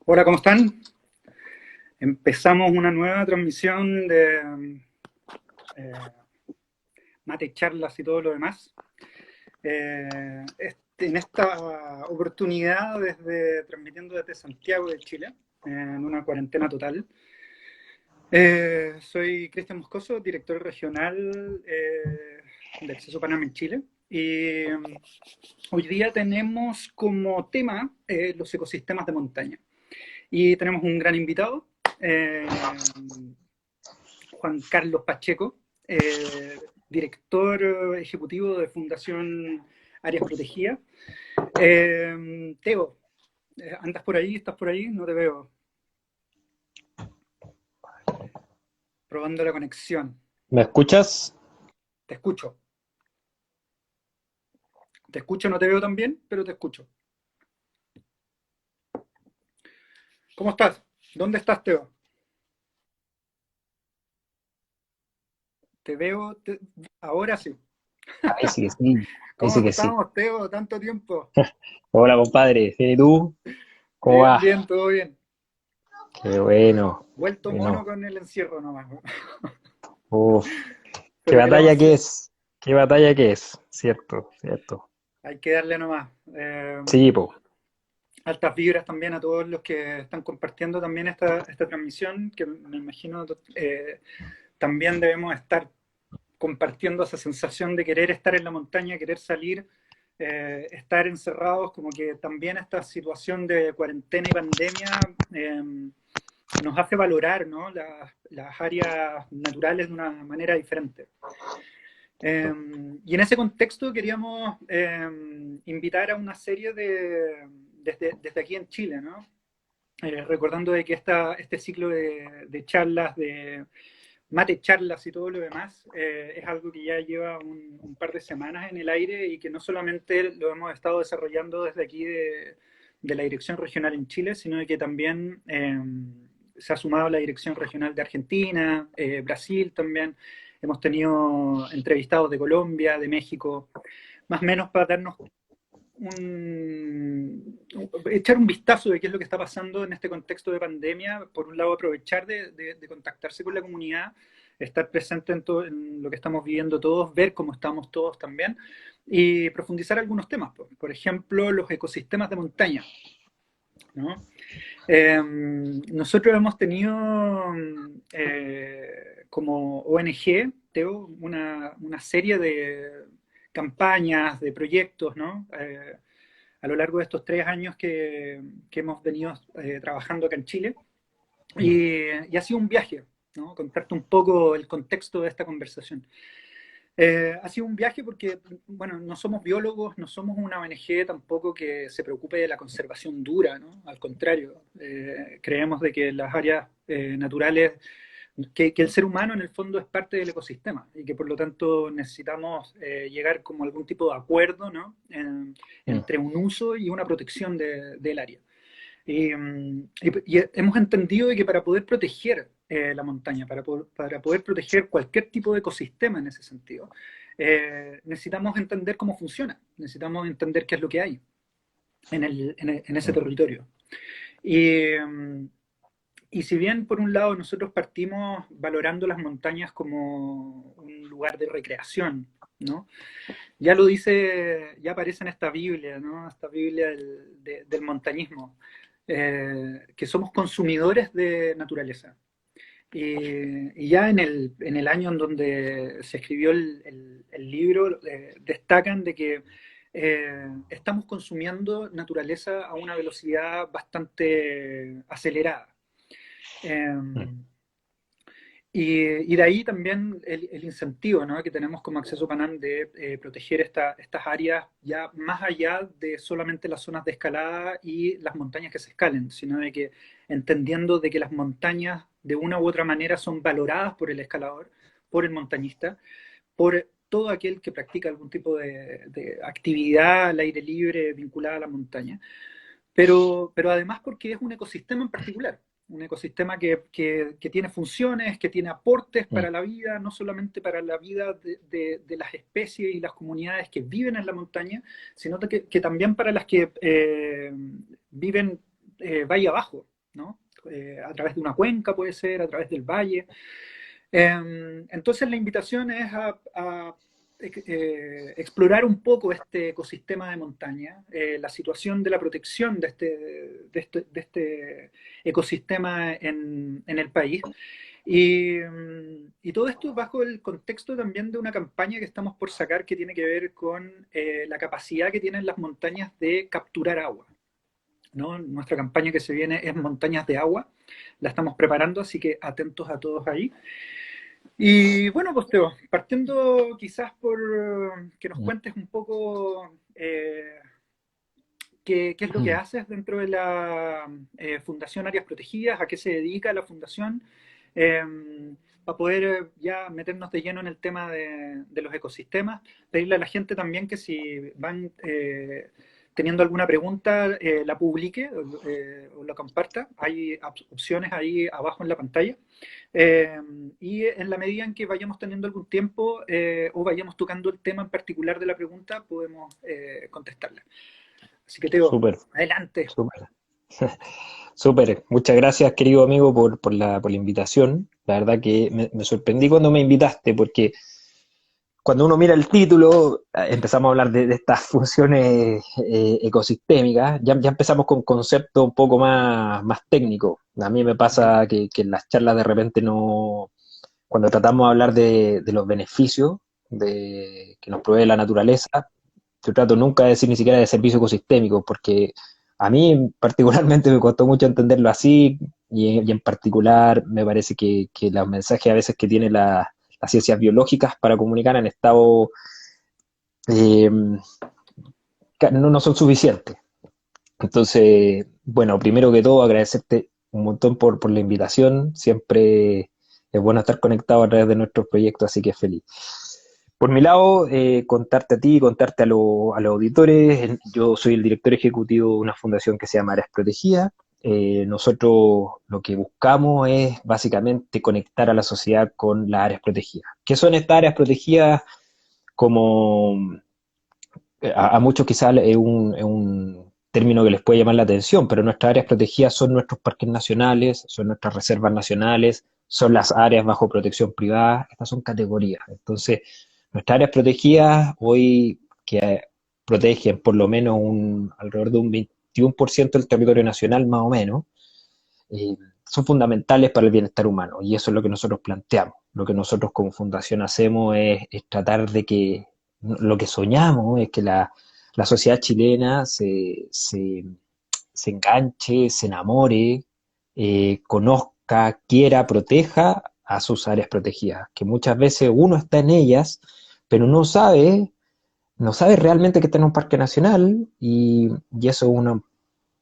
Hola, ¿cómo están? Empezamos una nueva transmisión de eh, mate, charlas y todo lo demás. En esta oportunidad, transmitiendo desde Santiago de Chile, en una cuarentena total. Soy Cristian Moscoso, director regional de Acceso Panamá en Chile. Y hoy día tenemos como tema los ecosistemas de montaña. Y tenemos un gran invitado, Juan Carlos Pacheco, director ejecutivo de Fundación Áreas Protegidas. Teo, ¿andas por ahí? ¿Estás por ahí? No te veo. Probando la conexión. ¿Me escuchas? Te escucho. Te escucho, no te veo tan bien, pero te escucho. ¿Cómo estás? ¿Dónde estás, Teo? Te veo. Ahora sí. Ahí sí que sí, ahí ¿Cómo sí que sí. estamos, Teo? Tanto tiempo. Hola, compadre. ¿Y tú? ¿Cómo Bien, va? bien, todo bien. Qué bueno. Vuelto mono Bueno, con el encierro nomás. uf, qué Pero ¿qué le vamos a batalla que hacer? es. Qué batalla que es. Cierto, cierto. Hay que darle nomás. Sí, po. Altas vibras también a todos los que están compartiendo también esta transmisión, que me imagino también debemos estar compartiendo esa sensación de querer estar en la montaña, querer salir, estar encerrados, como que también esta situación de cuarentena y pandemia nos hace valorar, ¿no?, las áreas naturales de una manera diferente. Y en ese contexto queríamos invitar a una serie desde aquí en Chile, ¿no? Recordando de que este ciclo de charlas, de mate charlas y todo lo demás, es algo que ya lleva un par de semanas en el aire y que no solamente lo hemos estado desarrollando desde aquí de la Dirección Regional en Chile, sino de que también se ha sumado la Dirección Regional de Argentina, Brasil también. Hemos tenido entrevistados de Colombia, de México, más o menos para darnos echar un vistazo de qué es lo que está pasando en este contexto de pandemia. Por un lado, aprovechar de contactarse con la comunidad, estar presente en lo que estamos viviendo todos, ver cómo estamos todos también, y profundizar algunos temas. Por ejemplo, los ecosistemas de montaña, ¿no? Nosotros hemos tenido como ONG, Teo, una serie de campañas, de proyectos, ¿no? A lo largo de estos 3 años que hemos venido trabajando acá en Chile. Y ha sido un viaje, ¿no? Contarte un poco el contexto de esta conversación. Ha sido un viaje porque, bueno, no somos biólogos, no somos una ONG tampoco que se preocupe de la conservación dura, ¿no? Al contrario, creemos de que las áreas naturales, que el ser humano en el fondo es parte del ecosistema y que por lo tanto necesitamos llegar como a algún tipo de acuerdo, ¿no? Mm. Entre un uso y una protección del área. Y hemos entendido de que para poder proteger la montaña, para poder proteger cualquier tipo de ecosistema en ese sentido, necesitamos entender cómo funciona, necesitamos entender qué es lo que hay en ese Mm. territorio. Y, mm, y si bien por un lado nosotros partimos valorando las montañas como un lugar de recreación, ¿no? Ya lo dice, ya aparece en esta Biblia, ¿no? Esta Biblia del montañismo, que somos consumidores de naturaleza. Y ya en el año en donde se escribió el libro, destacan de que estamos consumiendo naturaleza a una velocidad bastante acelerada. Eh, Mm. y de ahí también el incentivo, ¿no?, que tenemos como Acceso Panam de proteger estas áreas ya más allá de solamente las zonas de escalada y las montañas que se escalen, sino de que entendiendo de que las montañas de una u otra manera son valoradas por el escalador, por el montañista, por todo aquel que practica algún tipo de actividad al aire libre vinculada a la montaña, pero además porque es un ecosistema en particular, un ecosistema que tiene funciones, que tiene aportes Mm. para la vida, no solamente para la vida de las especies y las comunidades que viven en la montaña, sino que también para las que viven valle abajo. ¿no? A través de una cuenca puede ser, a través del valle. Entonces la invitación es a explorar un poco este ecosistema de montaña, la situación de la protección de este ecosistema en el país. Y todo esto bajo el contexto también de una campaña que estamos por sacar que tiene que ver con la capacidad que tienen las montañas de capturar agua, ¿no? Nuestra campaña que se viene es Montañas de Agua, la estamos preparando, así que atentos a todos ahí. Y bueno, pues Teo, partiendo quizás por que nos cuentes un poco qué es lo que haces dentro de la Fundación Áreas Protegidas, a qué se dedica la fundación, para poder ya meternos de lleno en el tema de los ecosistemas, pedirle a la gente también que si van teniendo alguna pregunta, la publique o la comparta. Hay opciones ahí abajo en la pantalla. Y en la medida en que vayamos teniendo algún tiempo o vayamos tocando el tema en particular de la pregunta, podemos contestarla. Así que Teo, Súper, adelante. súper. Súper, muchas gracias querido amigo por la invitación. La verdad que me sorprendí cuando me invitaste porque cuando uno mira el título empezamos a hablar de estas funciones ecosistémicas, ya empezamos con conceptos un poco más técnicos. A mí me pasa que en las charlas de repente no, cuando tratamos de hablar de los beneficios que nos provee la naturaleza, yo trato nunca de decir ni siquiera de servicio ecosistémico, porque a mí particularmente me costó mucho entenderlo así, y en particular me parece que los mensajes a veces que tienen las ciencias biológicas para comunicar han estado, eh, no son suficientes. Entonces, bueno, primero que todo agradecerte un montón por la invitación, siempre es bueno estar conectado a través de nuestros proyectos, así que feliz. Por mi lado, contarte a ti, contarte a los auditores, yo soy el director ejecutivo de una fundación que se llama Áreas Protegidas. Nosotros lo que buscamos es básicamente conectar a la sociedad con las áreas protegidas. ¿Qué son estas áreas protegidas? Como a muchos quizás es un término que les puede llamar la atención, pero nuestras áreas protegidas son nuestros parques nacionales, son nuestras reservas nacionales, son las áreas bajo protección privada, estas son categorías. Entonces, nuestras áreas protegidas hoy que protegen por lo menos alrededor de un 21% del territorio nacional, más o menos, son fundamentales para el bienestar humano y eso es lo que nosotros planteamos. Lo que nosotros como fundación hacemos es tratar de que lo que soñamos es que la sociedad chilena se enganche, se enamore, conozca, quiera, proteja a sus áreas protegidas, que muchas veces uno está en ellas, pero no sabe realmente que está en un parque nacional y eso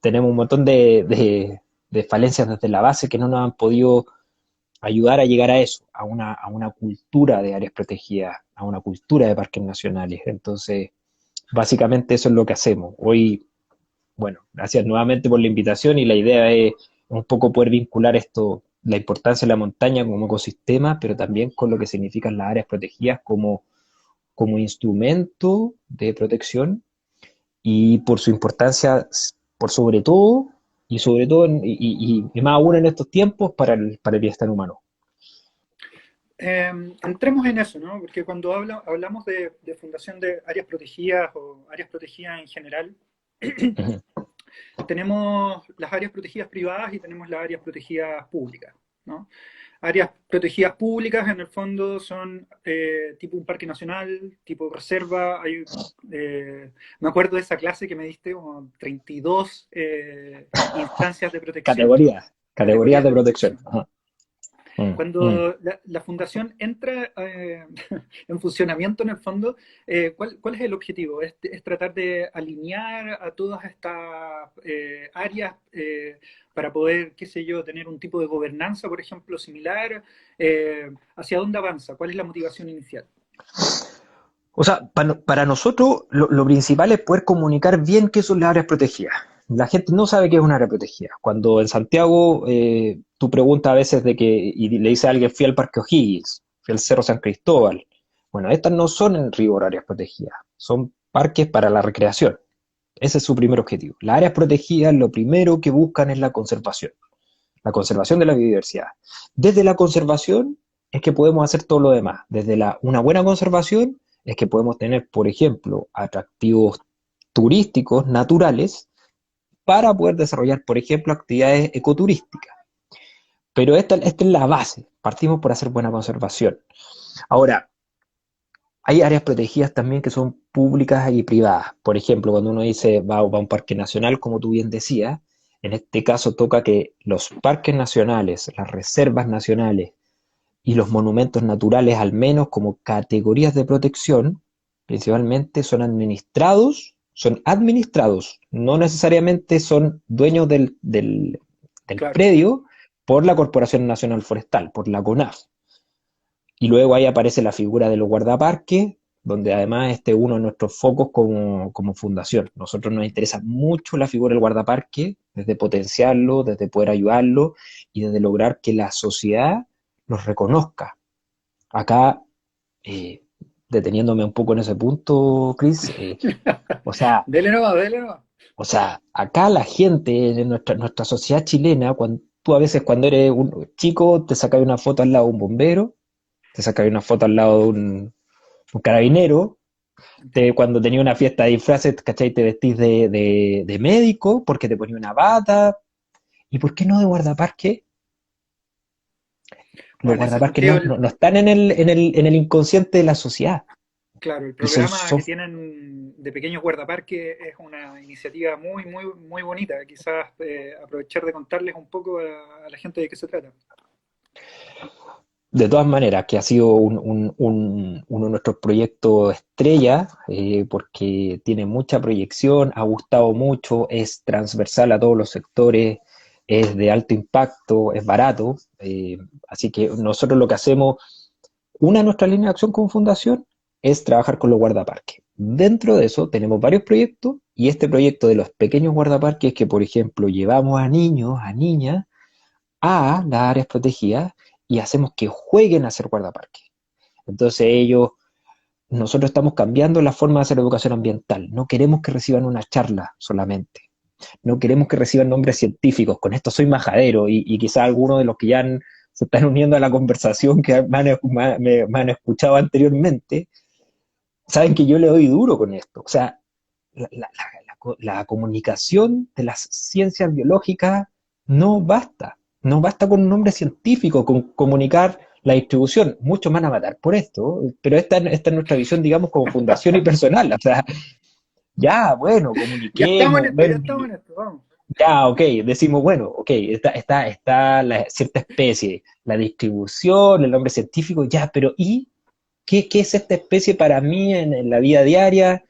tenemos un montón de falencias desde la base que no nos han podido ayudar a llegar a eso, a una cultura de áreas protegidas, a una cultura de parques nacionales. Entonces, básicamente eso es lo que hacemos. Hoy, bueno, gracias nuevamente por la invitación y la idea es un poco poder vincular esto, la importancia de la montaña como ecosistema, pero también con lo que significan las áreas protegidas como instrumento de protección y por su importancia, por sobre todo, y más aún en estos tiempos, para el bienestar humano. Entremos en eso, ¿no? Porque cuando hablamos de fundación de áreas protegidas o áreas protegidas en general, tenemos las áreas protegidas privadas y tenemos las áreas protegidas públicas, ¿no? Áreas protegidas públicas en el fondo son tipo un parque nacional, tipo reserva. Me acuerdo de esa clase que me diste, como 32 instancias de protección. Categorías de protección. Ajá. Cuando la fundación entra en funcionamiento en el fondo, ¿cuál es el objetivo? ¿Es tratar de alinear a todas estas áreas para poder, qué sé yo, tener un tipo de gobernanza, por ejemplo, similar? ¿Hacia dónde avanza? ¿Cuál es la motivación inicial? O sea, para nosotros lo principal es poder comunicar bien qué son las áreas protegidas. La gente no sabe qué es una área protegida. Cuando en Santiago tú preguntas a veces y le dice a alguien, fui al Parque O'Higgins, fui al Cerro San Cristóbal. Bueno, estas no son en rigor áreas protegidas, son parques para la recreación. Ese es su primer objetivo. Las áreas protegidas lo primero que buscan es la conservación. la conservación de la biodiversidad. Desde la conservación es que podemos hacer todo lo demás. Desde una buena conservación es que podemos tener, por ejemplo, atractivos turísticos naturales para poder desarrollar, por ejemplo, actividades ecoturísticas. Pero esta es la base. Partimos por hacer buena conservación. Ahora, hay áreas protegidas también que son públicas y privadas. Por ejemplo, cuando uno dice va a un parque nacional, como tú bien decías, en este caso toca que los parques nacionales, las reservas nacionales y los monumentos naturales, al menos como categorías de protección, principalmente son administrados, no necesariamente son dueños del Claro, predio por la Corporación Nacional Forestal, por la CONAF. Y luego ahí aparece la figura de los guardaparques, donde además este es uno de nuestros focos como fundación. Nosotros nos interesa mucho la figura del guardaparque, desde potenciarlo, desde poder ayudarlo y desde lograr que la sociedad los reconozca. Acá, eh, deteniéndome un poco en ese punto, Chris, o sea, dele nomás, dele nomás. acá la gente en nuestra sociedad chilena, tú a veces cuando eres un chico te sacas una foto al lado de un bombero, te sacas una foto al lado de un carabinero, Entiendo. cuando tenía una fiesta de disfraces, ¿cachai? Te vestís de médico porque te ponía una bata. ¿Y por qué no de guardaparque? Los Bueno, en ese guardaparques sentido, no están en el inconsciente de la sociedad. claro, el Y son, programa son que tienen de pequeños guardaparques es una iniciativa muy, muy, muy bonita. Quizás aprovechar de contarles un poco a la gente de qué se trata. de todas maneras, que ha sido uno de nuestros proyectos estrella, porque tiene mucha proyección, ha gustado mucho, es transversal a todos los sectores, es de alto impacto, es barato. Así que nosotros lo que hacemos, una de nuestras líneas de acción como fundación es trabajar con los guardaparques. Dentro de eso tenemos varios proyectos y este proyecto de los pequeños guardaparques es que, por ejemplo, llevamos a niños, a niñas, a las áreas protegidas y hacemos que jueguen a ser guardaparques. Entonces nosotros estamos cambiando la forma de hacer educación ambiental. No queremos que reciban una charla solamente. No queremos que reciban nombres científicos. Con esto soy majadero y quizá algunos de los que se están uniendo a la conversación que me han escuchado anteriormente, saben que yo le doy duro con esto. O sea, la comunicación de las ciencias biológicas no basta. No basta con un nombre científico, con comunicar la distribución. Muchos van a matar por esto, pero esta es nuestra visión, digamos, como fundación y personal. O sea, ya, bueno, Ya estamos en comuniquemos, esto, ya estamos en esto, vamos. ya, ok, decimos, bueno, ok, está cierta especie, la distribución, el nombre científico, ya, pero ¿y qué es esta especie para mí en la vida diaria?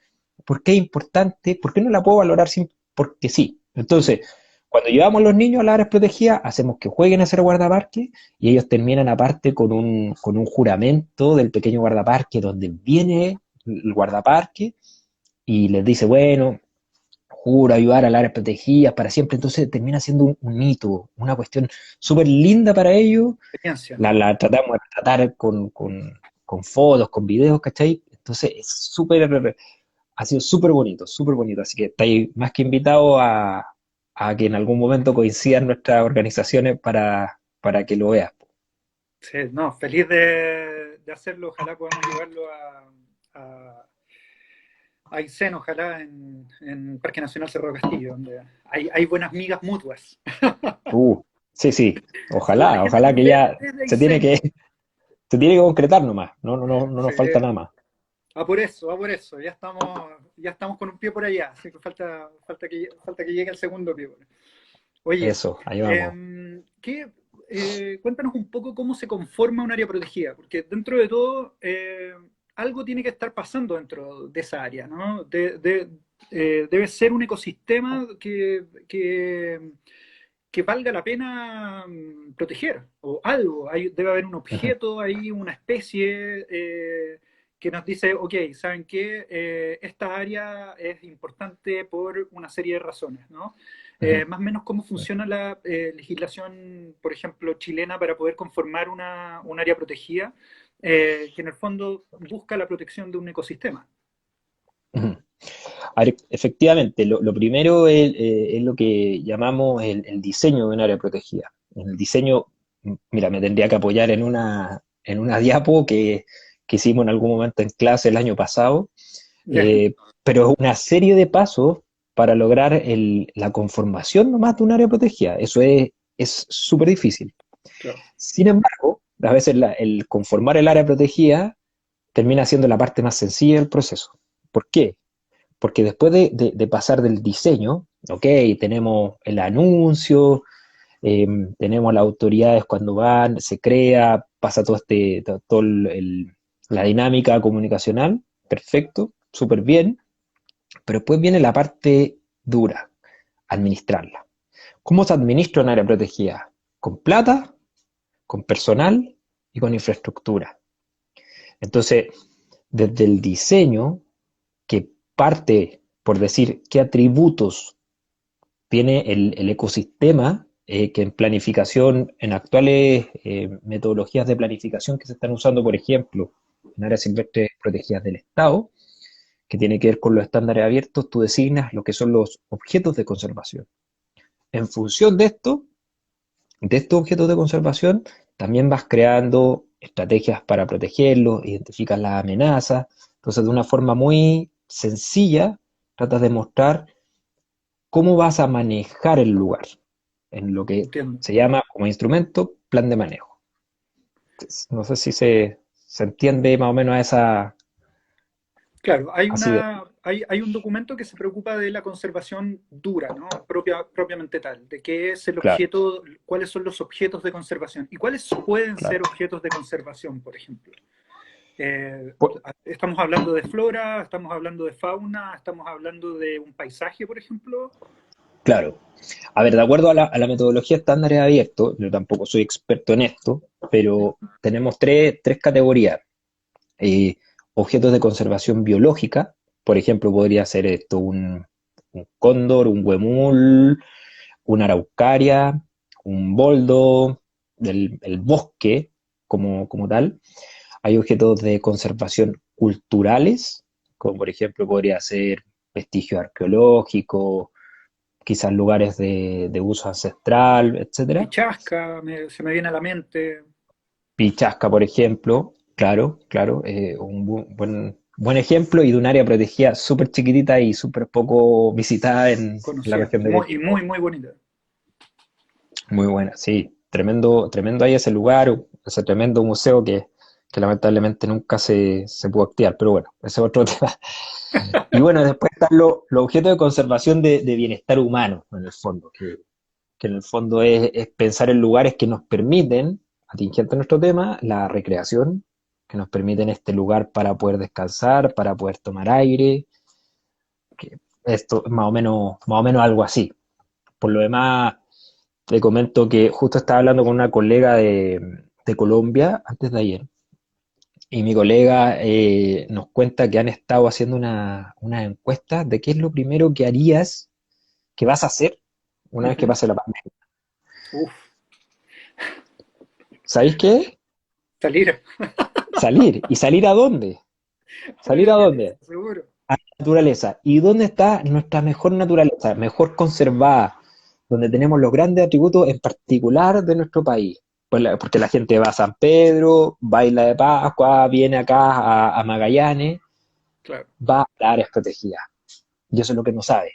¿Por qué es importante? ¿Por qué no la puedo valorar porque sí? Entonces, cuando llevamos a los niños a las áreas protegidas, hacemos que jueguen a ser guardaparque y ellos terminan aparte con un juramento del pequeño guardaparque donde viene el guardaparque y les dice, bueno, juro ayudar al área protegida para siempre. Entonces termina siendo un hito, una cuestión súper linda para ellos. Experiencia. La tratamos de tratar con fotos, con videos, ¿cachai? Entonces ha sido súper bonito. Así que estáis más que invitados a que en algún momento coincidan nuestras organizaciones para que lo veas. Sí, no, feliz de hacerlo. Ojalá podamos llevarlo a Aysén, ojalá en Parque Nacional Cerro Castillo, donde hay buenas migas mutuas. Uh, sí, sí. Saluda a la Ojalá, gente ojalá que también ya desde se tiene Aysén. que, se tiene que concretar nomás. No, no, no, no Sí, nos falta nada más. va por eso, va por eso. Ya estamos con un pie por allá, así que falta que llegue el segundo pie. Oye, Eso, ahí vamos. cuéntanos un poco cómo se conforma un área protegida, porque dentro de todo algo tiene que estar pasando dentro de esa área, ¿no? Debe ser un ecosistema que valga la pena proteger, o algo. Debe haber un Ujú, objeto ahí, una especie que nos dice, ok, ¿saben qué? Esta área es importante por una serie de razones, ¿no? ujú. Más o menos cómo funciona la legislación, por ejemplo, chilena para poder conformar un área protegida, que en el fondo busca la protección de un ecosistema. Ujú. A ver, efectivamente, lo primero es lo que llamamos el diseño de un área protegida. En el diseño, mira, me tendría que apoyar en una diapo que hicimos en algún momento en clase el año pasado, Ya, pero es una serie de pasos para lograr la conformación nomás de un área protegida. Eso es súper difícil. claro, Sin embargo, a veces el conformar el área protegida termina siendo la parte más sencilla del proceso. ¿Por qué? Porque después de pasar del diseño, ok, tenemos el anuncio, tenemos las autoridades cuando van, se crea, pasa todo la dinámica comunicacional, perfecto, súper bien, pero después viene la parte dura, administrarla. ¿Cómo se administra un área protegida? Con plata, con personal y con infraestructura. Entonces, desde el diseño, que parte por decir qué atributos tiene el ecosistema, que en planificación, en actuales metodologías de planificación que se están usando, por ejemplo, en áreas silvestres protegidas del Estado, que tiene que ver con los estándares abiertos, tú designas lo que son los objetos de conservación. En función de estos objetos de conservación, también vas creando estrategias para protegerlos, identificas las amenazas. Entonces, de una forma muy sencilla, tratas de mostrar cómo vas a manejar el lugar, en lo que entiendo. se llama como instrumento plan de manejo. No sé si se entiende más o menos Claro, así de hay un documento que se preocupa de la conservación dura, ¿no? Propiamente tal, de qué es el claro, objeto, cuáles son los objetos de conservación y cuáles pueden claro. ser objetos de conservación, por ejemplo. Eh, Pu- estamos hablando de flora, estamos hablando de fauna, estamos hablando de un paisaje, por ejemplo. claro. A ver, de acuerdo a la metodología estándares abiertos, yo tampoco soy experto en esto, pero tenemos tres categorías. Eh, Objetos de conservación biológica, por ejemplo, podría ser esto un cóndor, un huemul, una araucaria, un boldo, el bosque como tal. Hay objetos de conservación culturales, como por ejemplo podría ser vestigios arqueológicos, quizás lugares de uso ancestral, etcétera. Pichasca, se me viene a la mente, Pichasca, por ejemplo, claro, claro, un buen ejemplo y de un área protegida súper chiquitita y súper poco visitada en la conocida, región de y Coquimbo. muy bonita. Muy buena, sí. Tremendo, tremendo ahí ese lugar, ese tremendo museo que lamentablemente nunca se pudo activar, pero bueno, ese es otro tema. Y bueno, después están los objetos de conservación de bienestar humano, en el fondo, que en el fondo es pensar en lugares que nos permiten, atingente a nuestro tema, la recreación, que nos permiten este lugar para poder descansar, para poder tomar aire, que esto es más o menos algo así. Por lo demás, te comento que justo estaba hablando con una colega de Colombia antes de ayer, y mi colega nos cuenta que han estado haciendo una encuesta de qué es lo primero que harías, que vas a hacer una vez que Ujú. pase la pandemia. Uf, ¿Sabéis qué? salir Salir. ¿Y salir a dónde? a la ¿Salir a naturaleza, dónde? seguro. A la naturaleza. ¿Y dónde está nuestra mejor naturaleza, mejor conservada, donde tenemos los grandes atributos en particular de nuestro país? Pues porque la gente va a San Pedro, baila de Pascua, viene acá a Magallanes, Claro. va a las áreas protegidas. Y eso es lo que no sabe.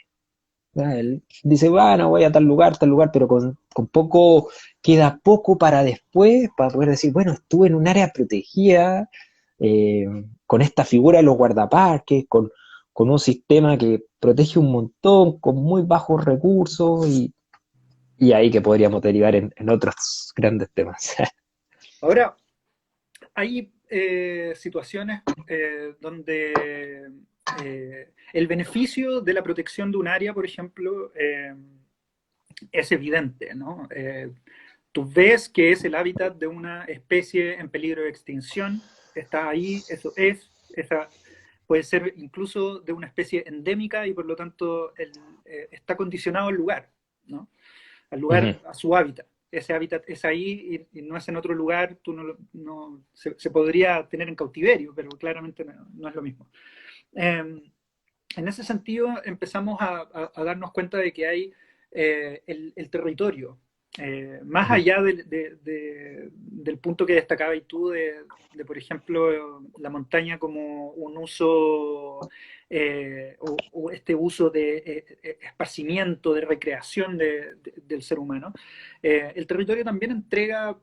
¿Ya? Él dice, bueno, voy a tal lugar, pero con poco, queda poco para después, para poder decir, bueno, estuve en un área protegida, eh, con esta figura de los guardaparques, con un sistema que protege un montón, con muy bajos recursos, y ahí que podríamos derivar en otros grandes temas. Ahora, hay situaciones donde el beneficio de la protección de un área, por ejemplo, es evidente, ¿no? Tú ves que es el hábitat de una especie en peligro de extinción, está ahí, eso es, esa puede ser incluso de una especie endémica y por lo tanto está condicionado al lugar, ¿no? Al Ujú, lugar, a su hábitat. Ese hábitat es ahí y no es en otro lugar, tú se podría tener en cautiverio, pero claramente no es lo mismo. En ese sentido empezamos a darnos cuenta de que hay el territorio. Más allá del punto que destacabas tú por ejemplo, la montaña como un uso, o este uso de esparcimiento, de recreación del ser humano, el territorio también entrega,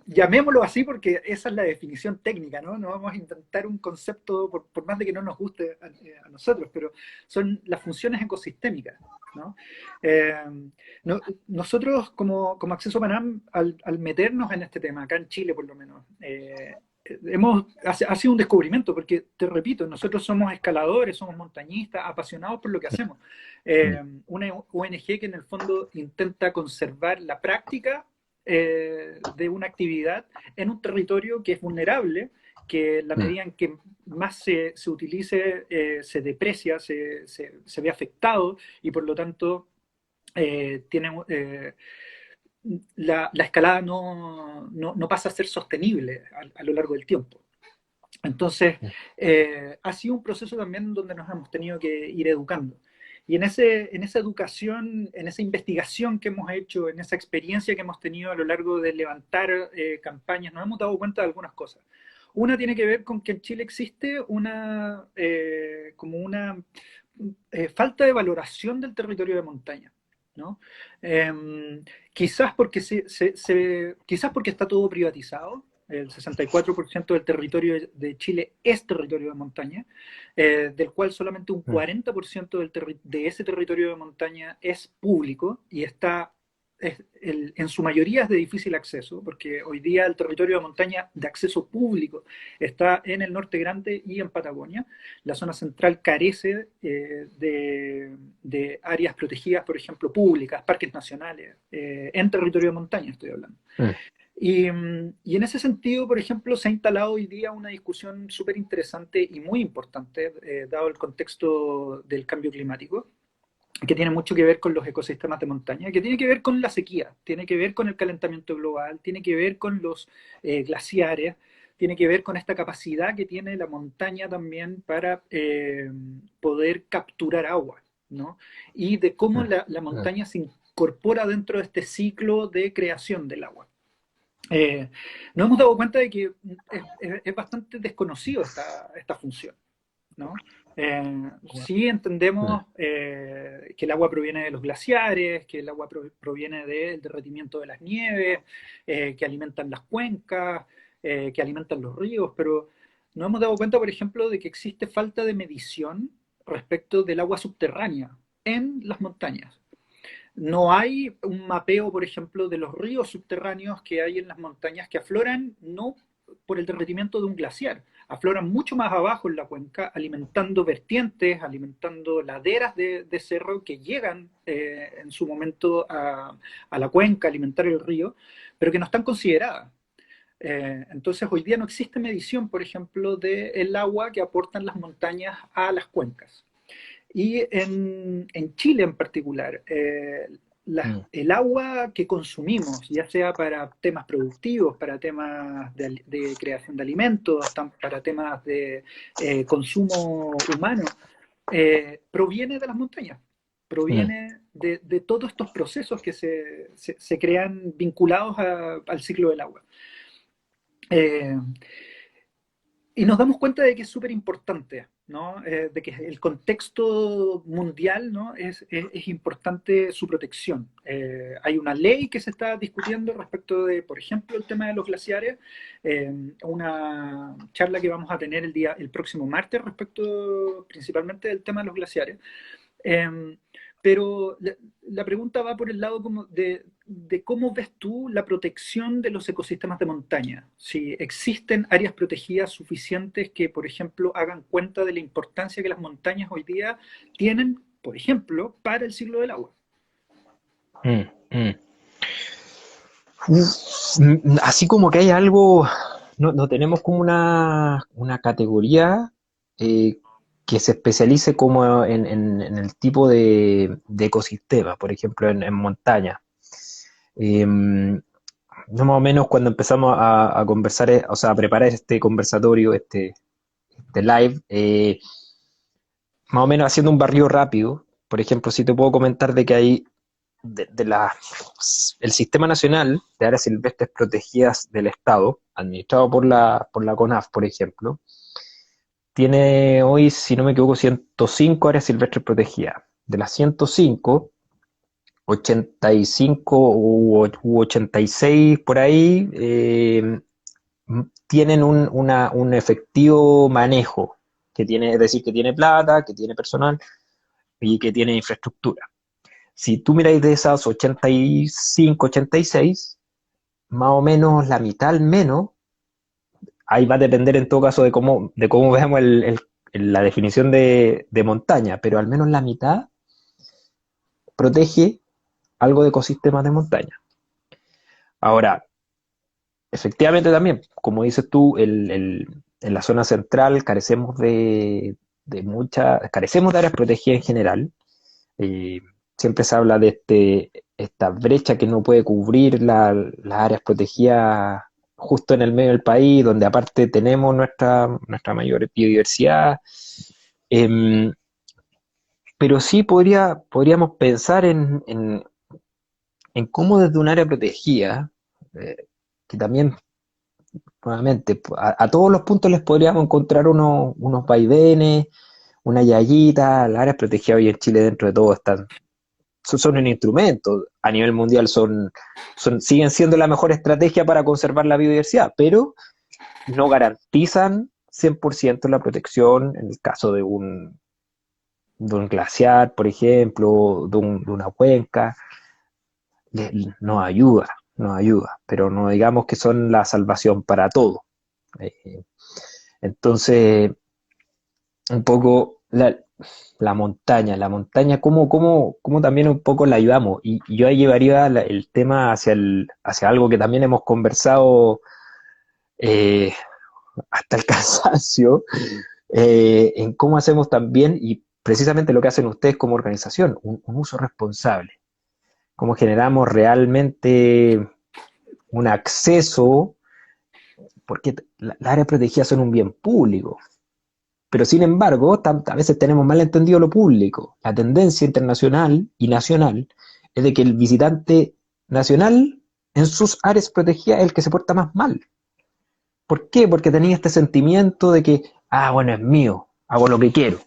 llamémoslo así porque esa es la definición técnica, ¿no? No vamos a inventar un concepto, por más de que no nos guste a nosotros, pero son las funciones ecosistémicas, ¿no? Eh, no, nosotros como Acceso Panam, al meternos en este tema, acá en Chile por lo menos, ha sido un descubrimiento, porque te repito, nosotros somos escaladores, somos montañistas, apasionados por lo que hacemos. Mm, Una ONG que en el fondo intenta conservar la práctica de una actividad en un territorio que es vulnerable, que en la mm, medida en que más se utilice, se deprecia, se ve afectado y por lo tanto tiene, la escalada no pasa a ser sostenible a lo largo del tiempo. Entonces, mm, ha sido un proceso también donde nos hemos tenido que ir educando. Y en esa educación, en esa investigación que hemos hecho, en esa experiencia que hemos tenido a lo largo de levantar campañas, nos hemos dado cuenta de algunas cosas. Una tiene que ver con que en Chile existe como una falta de valoración del territorio de montaña, ¿no? Quizás quizás porque está todo privatizado. El 64% del territorio de Chile es territorio de montaña, del cual solamente un mm, 40% de ese territorio de montaña es público y en su mayoría es de difícil acceso, porque hoy día el territorio de montaña de acceso público está en el Norte Grande y en Patagonia. La zona central carece de áreas protegidas, por ejemplo, públicas, parques nacionales, en territorio de montaña estoy hablando. mm, Y en ese sentido, por ejemplo, se ha instalado hoy día una discusión súper interesante y muy importante, dado el contexto del cambio climático, que tiene mucho que ver con los ecosistemas de montaña, que tiene que ver con la sequía, tiene que ver con el calentamiento global, tiene que ver con los glaciares, tiene que ver con esta capacidad que tiene la montaña también para poder capturar agua, ¿no? Y de cómo mm, la mm, montaña se incorpora dentro de este ciclo de creación del agua. Nos hemos dado cuenta de que es bastante desconocido esta función, ¿no? Sí mm, entendemos que el agua proviene de los glaciares, que el agua proviene del derretimiento de las nieves, que alimentan las cuencas, que alimentan los ríos, pero nos hemos dado cuenta, por ejemplo, de que existe falta de medición respecto del agua subterránea en las montañas. No hay un mapeo, por ejemplo, de los ríos subterráneos que hay en las montañas que afloran no por el derretimiento de un glaciar, afloran mucho más abajo en la cuenca, alimentando vertientes, alimentando laderas de cerro que llegan en su momento a la cuenca, a alimentar el río, pero que no están consideradas. Entonces, hoy día no existe medición, por ejemplo, del agua que aportan las montañas a las cuencas. Y en Chile en particular, mm, el agua que consumimos, ya sea para temas productivos, para temas de creación de alimentos, para temas de consumo humano, proviene de las montañas, mm. proviene de todos estos procesos que se crean vinculados al ciclo del agua. Eh, y nos damos cuenta de que es súper importante, ¿no? De que el contexto mundial, ¿no? Es importante su protección. Hay una ley que se está discutiendo respecto de, por ejemplo, el tema de los glaciares, una charla que vamos a tener el próximo martes respecto principalmente del tema de los glaciares. Eh, pero la pregunta va por el lado como de cómo ves tú la protección de los ecosistemas de montaña. Si existen áreas protegidas suficientes que, por ejemplo, hagan cuenta de la importancia que las montañas hoy día tienen, por ejemplo, para el ciclo del agua. Mm, mm. Así como que hay algo, no tenemos como una categoría eh, que se especialice como en el tipo de ecosistema, por ejemplo, en montaña. No más o menos cuando empezamos a conversar, o sea, a preparar este conversatorio, este live, más o menos haciendo un barrido rápido. por ejemplo, sí te puedo comentar de que hay el Sistema Nacional de Áreas Silvestres Protegidas del Estado, administrado por la CONAF, por ejemplo, tiene hoy, si no me equivoco, 105 áreas silvestres protegidas. De las 105, 85 u 86 por ahí tienen un efectivo manejo, que tiene, es decir, que tiene plata, que tiene personal y que tiene infraestructura. Si tú miráis de esas 85, 86, más o menos la mitad al menos, ahí va a depender en todo caso de cómo veamos la definición de montaña, pero al menos la mitad protege algo de ecosistemas de montaña. Ahora, efectivamente también, como dices tú, en la zona central carecemos de áreas protegidas en general. Eh, Siempre se habla de esta brecha que no puede cubrir las áreas protegidas justo en el medio del país, donde aparte tenemos nuestra mayor biodiversidad. Em, pero sí podríamos pensar en cómo desde un área protegida, eh, que también, nuevamente, a todos los puntos les podríamos encontrar unos vaivenes, una yayita. Las áreas protegidas hoy en Chile dentro de todo son un instrumento. A nivel mundial siguen siendo la mejor estrategia para conservar la biodiversidad, pero no garantizan 100% la protección en el caso de un glaciar, por ejemplo, de una cuenca. Nos ayuda, pero no digamos que son la salvación para todo. Eh, entonces, un poco la montaña, cómo también un poco la ayudamos. Y yo ahí llevaría el tema hacia algo que también hemos conversado eh, hasta el cansancio, en cómo hacemos también, y precisamente lo que hacen ustedes como organización, un uso responsable. Cómo generamos realmente un acceso, porque las áreas protegidas son un bien público. Pero sin embargo, a veces tenemos mal entendido lo público. La tendencia internacional y nacional es de que el visitante nacional en sus áreas protegidas es el que se porta más mal. ¿Por qué? Porque tenía este sentimiento de que, bueno, es mío, hago lo que quiero.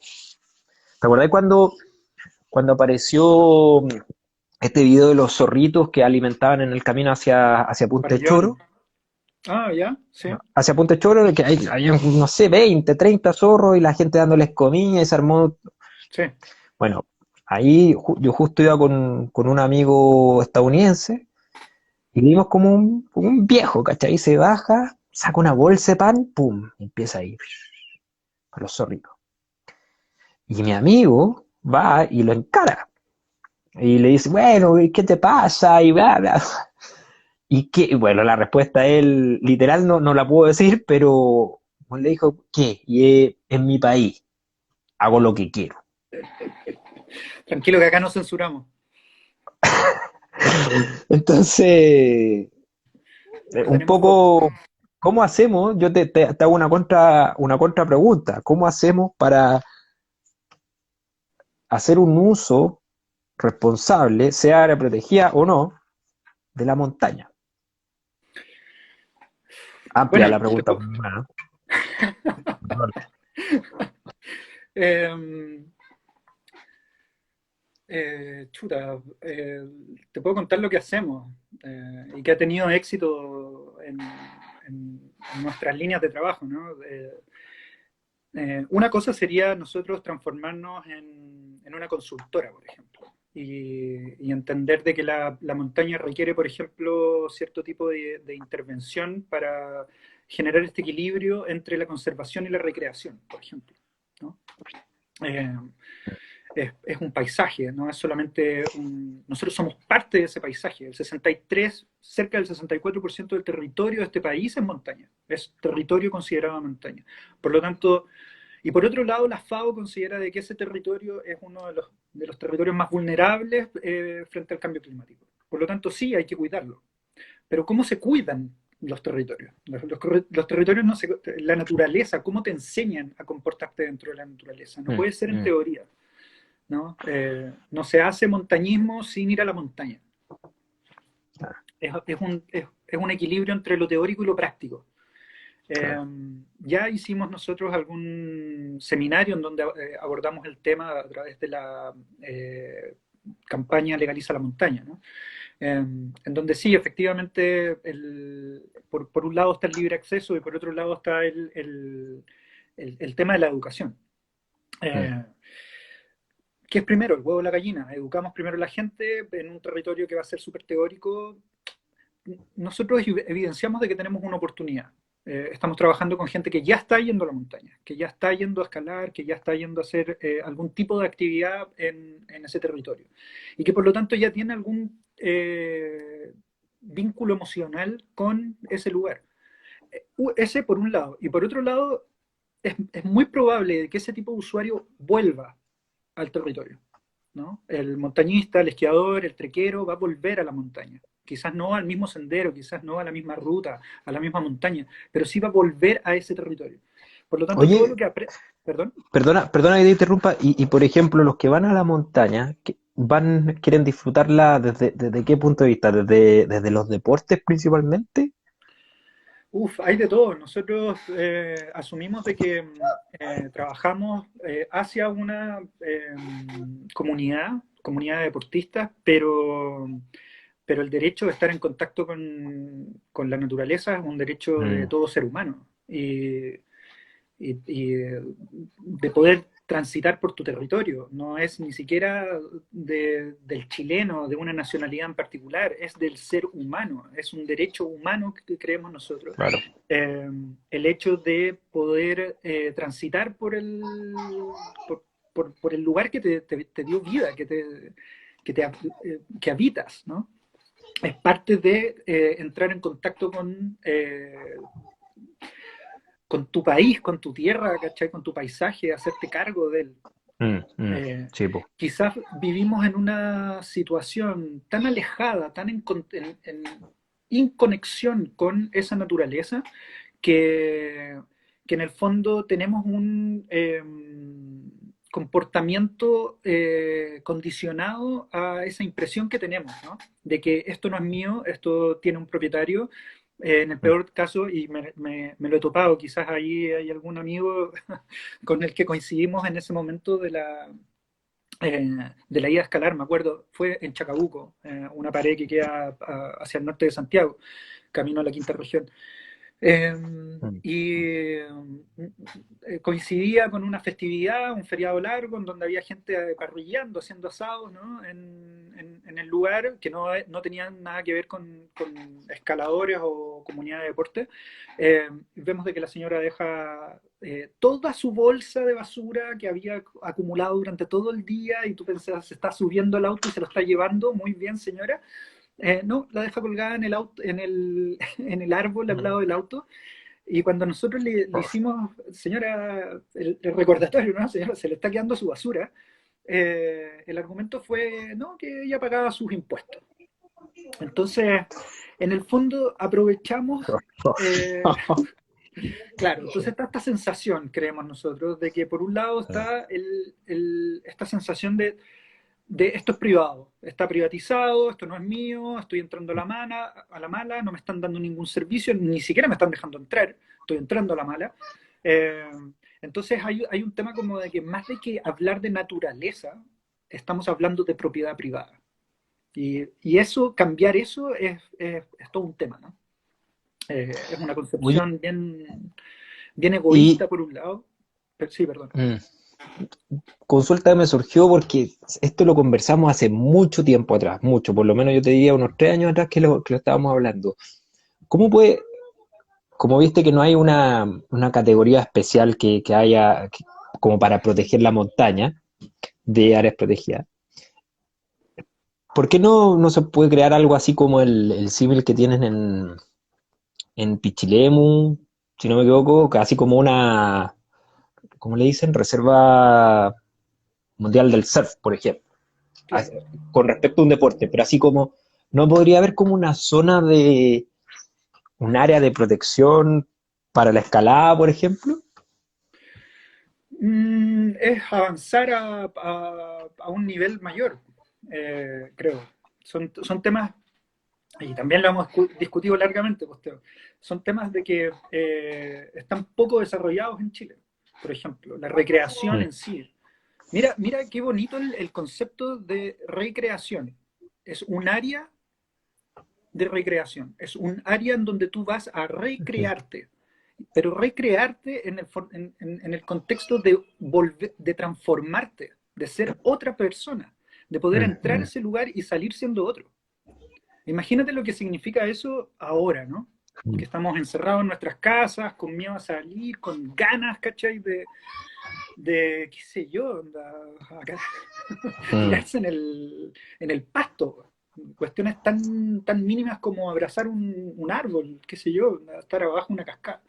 ¿Te acordás cuando apareció este video de los zorritos que alimentaban en el camino hacia Punta de Farallón. Choro? Ah, ya, sí, Hacia Punta de Choro, que hay, no sé, 20, 30 zorros y la gente dándoles comida y se armó. sí. Bueno, ahí yo justo iba con un amigo estadounidense y vimos como un viejo, ¿cachai? Se baja, saca una bolsa de pan, pum, y empieza a ir a los zorritos. Y mi amigo va y lo encara y le dice, bueno, ¿qué te pasa? Y bla, bla. Y bueno, la respuesta él literal no la puedo decir, pero le dijo, ¿qué? Y en mi país hago lo que quiero. Tranquilo que acá no censuramos. Entonces, Acá un tenemos foco. poco, ¿cómo hacemos? Yo te hago una contra pregunta. ¿Cómo hacemos para hacer un uso responsable, sea área protegida o no, de la montaña? Amplia Bueno, la pregunta, por mi hermano. eh, chuta, te puedo contar lo que hacemos y que ha tenido éxito en nuestras líneas de trabajo, ¿no? Una cosa sería nosotros transformarnos en una consultora, por ejemplo, y entender de que la montaña requiere, por ejemplo, cierto tipo de intervención para generar este equilibrio entre la conservación y la recreación, por ejemplo, ¿no? Eh, es un paisaje, no es solamente un... Nosotros somos parte de ese paisaje. El 63, cerca del 64% del territorio de este país es montaña, es territorio considerado montaña. Por lo tanto, y por otro lado, la FAO considera de que ese territorio es uno de los territorios más vulnerables frente al cambio climático. Por lo tanto, sí, hay que cuidarlo. Pero ¿cómo se cuidan los territorios? Los territorios no se... La naturaleza, ¿cómo te enseñan a comportarte dentro de la naturaleza? No Mm, puede ser en mm, teoría. ¿no? No se hace montañismo sin ir a la montaña. Es un equilibrio entre lo teórico y lo práctico. Claro. Ya hicimos nosotros algún seminario en donde abordamos el tema a través de la campaña Legaliza la Montaña, ¿no? En donde sí, efectivamente, por un lado está el libre acceso y por otro lado está el tema de la educación. Mm. ¿Qué es primero, el huevo o la gallina? Educamos primero a la gente en un territorio que va a ser súper teórico. Nosotros evidenciamos de que tenemos una oportunidad. Estamos trabajando con gente que ya está yendo a la montaña, que ya está yendo a escalar, que ya está yendo a hacer algún tipo de actividad en ese territorio. Y que por lo tanto ya tiene algún vínculo emocional con ese lugar. Ese por un lado. Y por otro lado, es muy probable que ese tipo de usuario vuelva al territorio, ¿no? El montañista, el esquiador, el trequero va a volver a la montaña. Quizás no al mismo sendero, quizás no a la misma ruta, a la misma montaña, pero sí va a volver a ese territorio. Por lo tanto, todo lo Oye, que aprende... Perdón. perdona que te interrumpa, por ejemplo, los que van a la montaña, quieren disfrutarla desde qué punto de vista, desde los deportes principalmente. Uf, hay de todo. Nosotros asumimos de que trabajamos hacia una comunidad de deportistas, pero el derecho de estar en contacto con la naturaleza es un derecho de Mm, todo ser humano. Y de poder transitar por tu territorio. No es ni siquiera del chileno, de una nacionalidad en particular, es del ser humano, es un derecho humano que creemos nosotros. claro. El hecho de poder transitar por, por el lugar que te dio vida, que, te, que habitas, ¿no? Es parte de entrar en contacto con tu país, con tu tierra, ¿cachai? Con tu paisaje, hacerte cargo de él. Eh, Sí, po. Quizás vivimos en una situación tan alejada, tan en inconexión con esa naturaleza, que, que en el fondo tenemos un comportamiento condicionado a esa impresión que tenemos, ¿no? De que esto no es mío, esto tiene un propietario. En el Mm. peor caso, y me lo he topado, quizás ahí hay algún amigo con el que coincidimos en ese momento de la ida a escalar, me acuerdo, fue en Chacabuco, una pared que queda hacia el norte de Santiago, camino a la quinta región. Eh, Mm. Coincidía con una festividad, un feriado largo, en donde había gente parrillando, haciendo asados, ¿no? En el lugar, que no tenían nada que ver con escaladores o comunidad de deporte. Vemos de que la señora deja toda su bolsa de basura que había acumulado durante todo el día, y tú pensás, se está subiendo al auto y se lo está llevando, muy bien señora. No, la deja colgada en el auto, en el árbol al lado Mm. del auto. Y cuando nosotros le Oh. hicimos, señora, el recordatorio, ¿no? Señora, se le está quedando su basura, el argumento fue, no, que ella pagaba sus impuestos. Entonces, en el fondo, aprovechamos, eh, claro, entonces está esta sensación, creemos nosotros, de que por un lado está esta sensación de esto es privado, está privatizado, esto no es mío, estoy entrando a la mala, no me están dando ningún servicio, ni siquiera me están dejando entrar, estoy entrando a la mala. Eh, entonces hay un tema como de que más de que hablar de naturaleza, estamos hablando de propiedad privada. Y eso, cambiar eso es todo un tema, ¿no? Es una Oye, concepción bien y egoísta por un lado. Sí, perdón. mm, consulta me surgió porque esto lo conversamos hace mucho tiempo atrás, mucho, por lo menos yo te diría unos 3 años atrás que lo estábamos hablando. ¿Cómo puede, como viste que no hay una categoría especial que haya como para proteger la montaña de áreas protegidas? ¿Por qué no se puede crear algo así como el símil que tienen en Pichilemu, si no me equivoco, casi como una, ¿cómo le dicen? Reserva mundial del surf, por ejemplo, Claro. con respecto a un deporte, pero así como no podría haber como una zona de un área de protección para la escalada, por ejemplo. Es avanzar a un nivel mayor, creo. Son temas, y también lo hemos discutido largamente, pues, Teo, son temas de que están poco desarrollados en Chile. Por ejemplo, la recreación Mm, en sí. Mira qué bonito el concepto de recreación. Es un área de recreación, es un área en donde tú vas a ujú, recrearte, pero recrearte en el contexto de, de transformarte, de ser otra persona, de poder mm, entrar a mm, ese lugar y salir siendo otro. Imagínate lo que significa eso ahora, ¿no? Que mm, estamos encerrados en nuestras casas, con miedo a salir, con ganas, ¿cachai? Qué sé yo, acá, mm. tirarse en el pasto. Cuestiones tan mínimas como abrazar un árbol, qué sé yo, estar abajo de una cascada.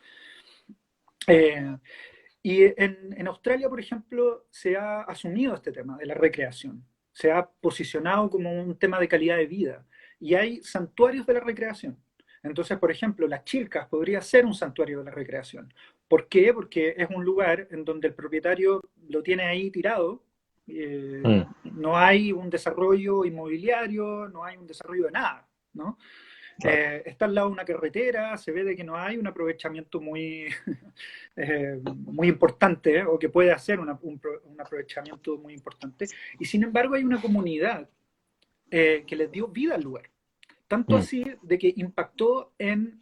Eh, y en Australia, por ejemplo, se ha asumido este tema de la recreación. Se ha posicionado como un tema de calidad de vida. Y hay santuarios de la recreación. Entonces, por ejemplo, Las Chilcas podría ser un santuario de la recreación. ¿Por qué? Porque es un lugar en donde el propietario lo tiene ahí tirado. Mm. No hay un desarrollo inmobiliario, no hay un desarrollo de nada, ¿no? Claro. Está al lado de una carretera, se ve de que no hay un aprovechamiento muy, muy importante, o que puede hacer un aprovechamiento muy importante. Y sin embargo hay una comunidad que les dio vida al lugar. Tanto Mm. así de que impactó en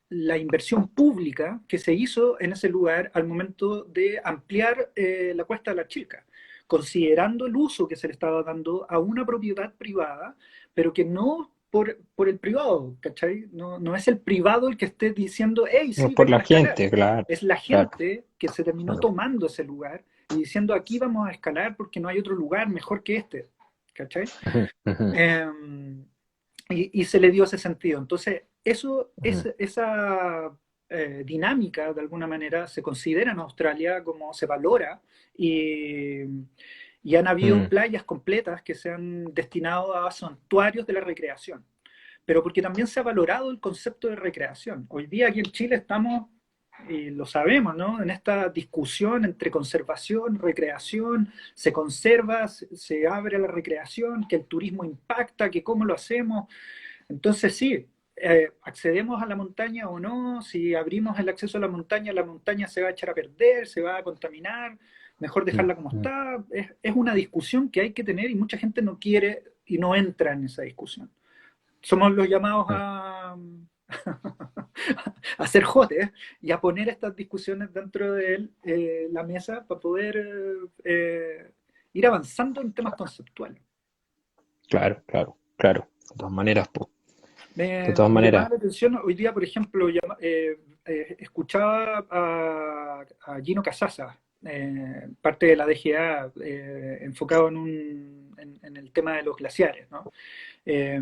la inversión pública que se hizo en ese lugar al momento de ampliar la Cuesta de la Chilca, considerando el uso que se le estaba dando a una propiedad privada, pero que no por el privado, ¿cachai? No es el privado el que esté diciendo, hey, No, sí, por vengan la a escalar. gente, claro, Es la claro. gente que se terminó Claro. tomando ese lugar y diciendo, aquí vamos a escalar porque no hay otro lugar mejor que este, ¿cachai? Ujú, ujú, Eh, y se le dio ese sentido. Entonces, ujú, esa dinámica, de alguna manera, se considera en Australia como se valora y, y han habido mm. playas completas que se han destinado a santuarios de la recreación, pero porque también se ha valorado el concepto de recreación. Hoy día aquí en Chile estamos, y lo sabemos, ¿no? En esta discusión entre conservación, recreación, se conserva, se abre la recreación, que el turismo impacta, que cómo lo hacemos. Entonces sí, accedemos a la montaña o no, si abrimos el acceso a la montaña se va a echar a perder, se va a contaminar, mejor Mm, dejarla como mm. está. Es una discusión que hay que tener y mucha gente no quiere y no entra en esa discusión. Somos los llamados Mm. a ser jotes y a poner estas discusiones dentro de la mesa para poder ir avanzando en temas conceptuales. Claro, claro, claro. De todas maneras, po. De todas Me llamaba maneras. la atención, hoy día, por ejemplo, escuchaba a Gino Casasa, parte de la DGA, enfocado en el tema de los glaciares, ¿no? Eh,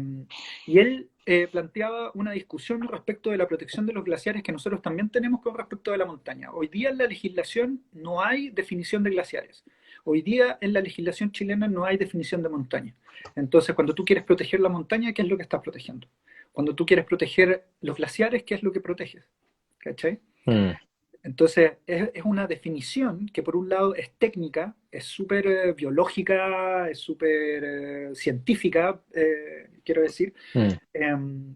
y él planteaba una discusión respecto de la protección de los glaciares que nosotros también tenemos con respecto de la montaña. Hoy día en la legislación no hay definición de glaciares. Hoy día en la legislación chilena no hay definición de montaña. Entonces, cuando tú quieres proteger la montaña, ¿qué es lo que estás protegiendo? Cuando tú quieres proteger los glaciares, ¿qué es lo que proteges? ¿Cachai? Mm, Entonces, es una definición que por un lado es técnica, es súper biológica, es súper científica, quiero decir, mm, eh,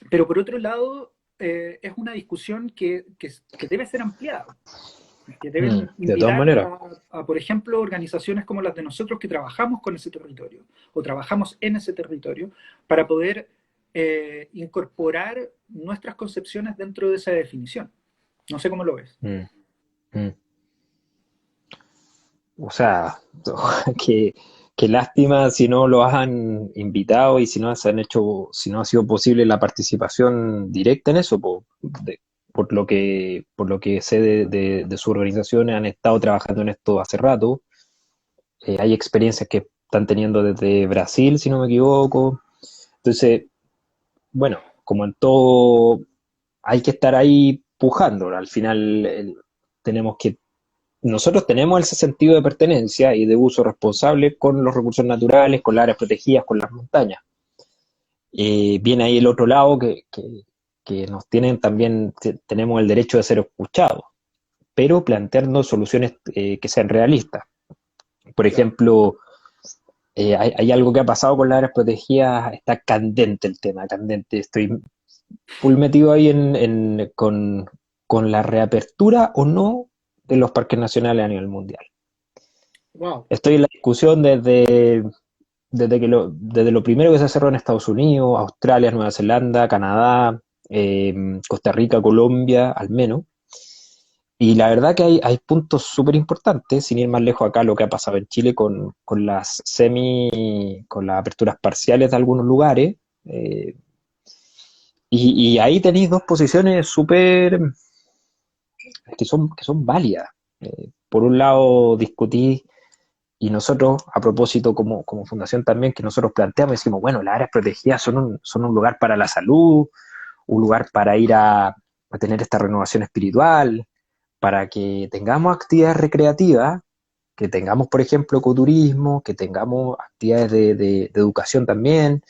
pero por otro lado es una discusión que debe ser ampliada, que mm. deben De todas invitar maneras. por ejemplo, organizaciones como las de nosotros que trabajamos con ese territorio o trabajamos en ese territorio para poder incorporar nuestras concepciones dentro de esa definición. No sé cómo lo ves. Mm, mm. O sea, qué, qué lástima si no los han invitado y si no se han hecho, si no ha sido posible la participación directa en eso, por lo que sé de sus organizaciones, han estado trabajando en esto hace rato. Hay experiencias que están teniendo desde Brasil, si no me equivoco. Entonces, bueno, como en todo, hay que estar ahí pujando. Al final, tenemos que nosotros tenemos ese sentido de pertenencia y de uso responsable con los recursos naturales, con las áreas protegidas, con las montañas. Viene ahí el otro lado que nos tienen también, tenemos el derecho de ser escuchados. pero plantearnos soluciones que sean realistas. Por Claro. ejemplo, hay algo que ha pasado con las áreas protegidas, está candente el tema, candente. Estoy full metido ahí con la reapertura o no de los parques nacionales a nivel mundial. Wow. Estoy en la discusión desde lo primero que se cerró en Estados Unidos, Australia, Nueva Zelanda, Canadá, Costa Rica, Colombia, al menos. Y la verdad que hay puntos súper importantes, sin ir más lejos acá, lo que ha pasado en Chile con las aperturas parciales de algunos lugares. eh, y ahí tenéis dos posiciones súper que son válidas. Por un lado, discutí, y nosotros, a propósito, como fundación también, que nosotros planteamos, decimos, bueno, las áreas protegidas son un lugar para la salud, un lugar para ir a tener esta renovación espiritual, para que tengamos actividades recreativas, que tengamos, por ejemplo, ecoturismo, que tengamos actividades de educación también,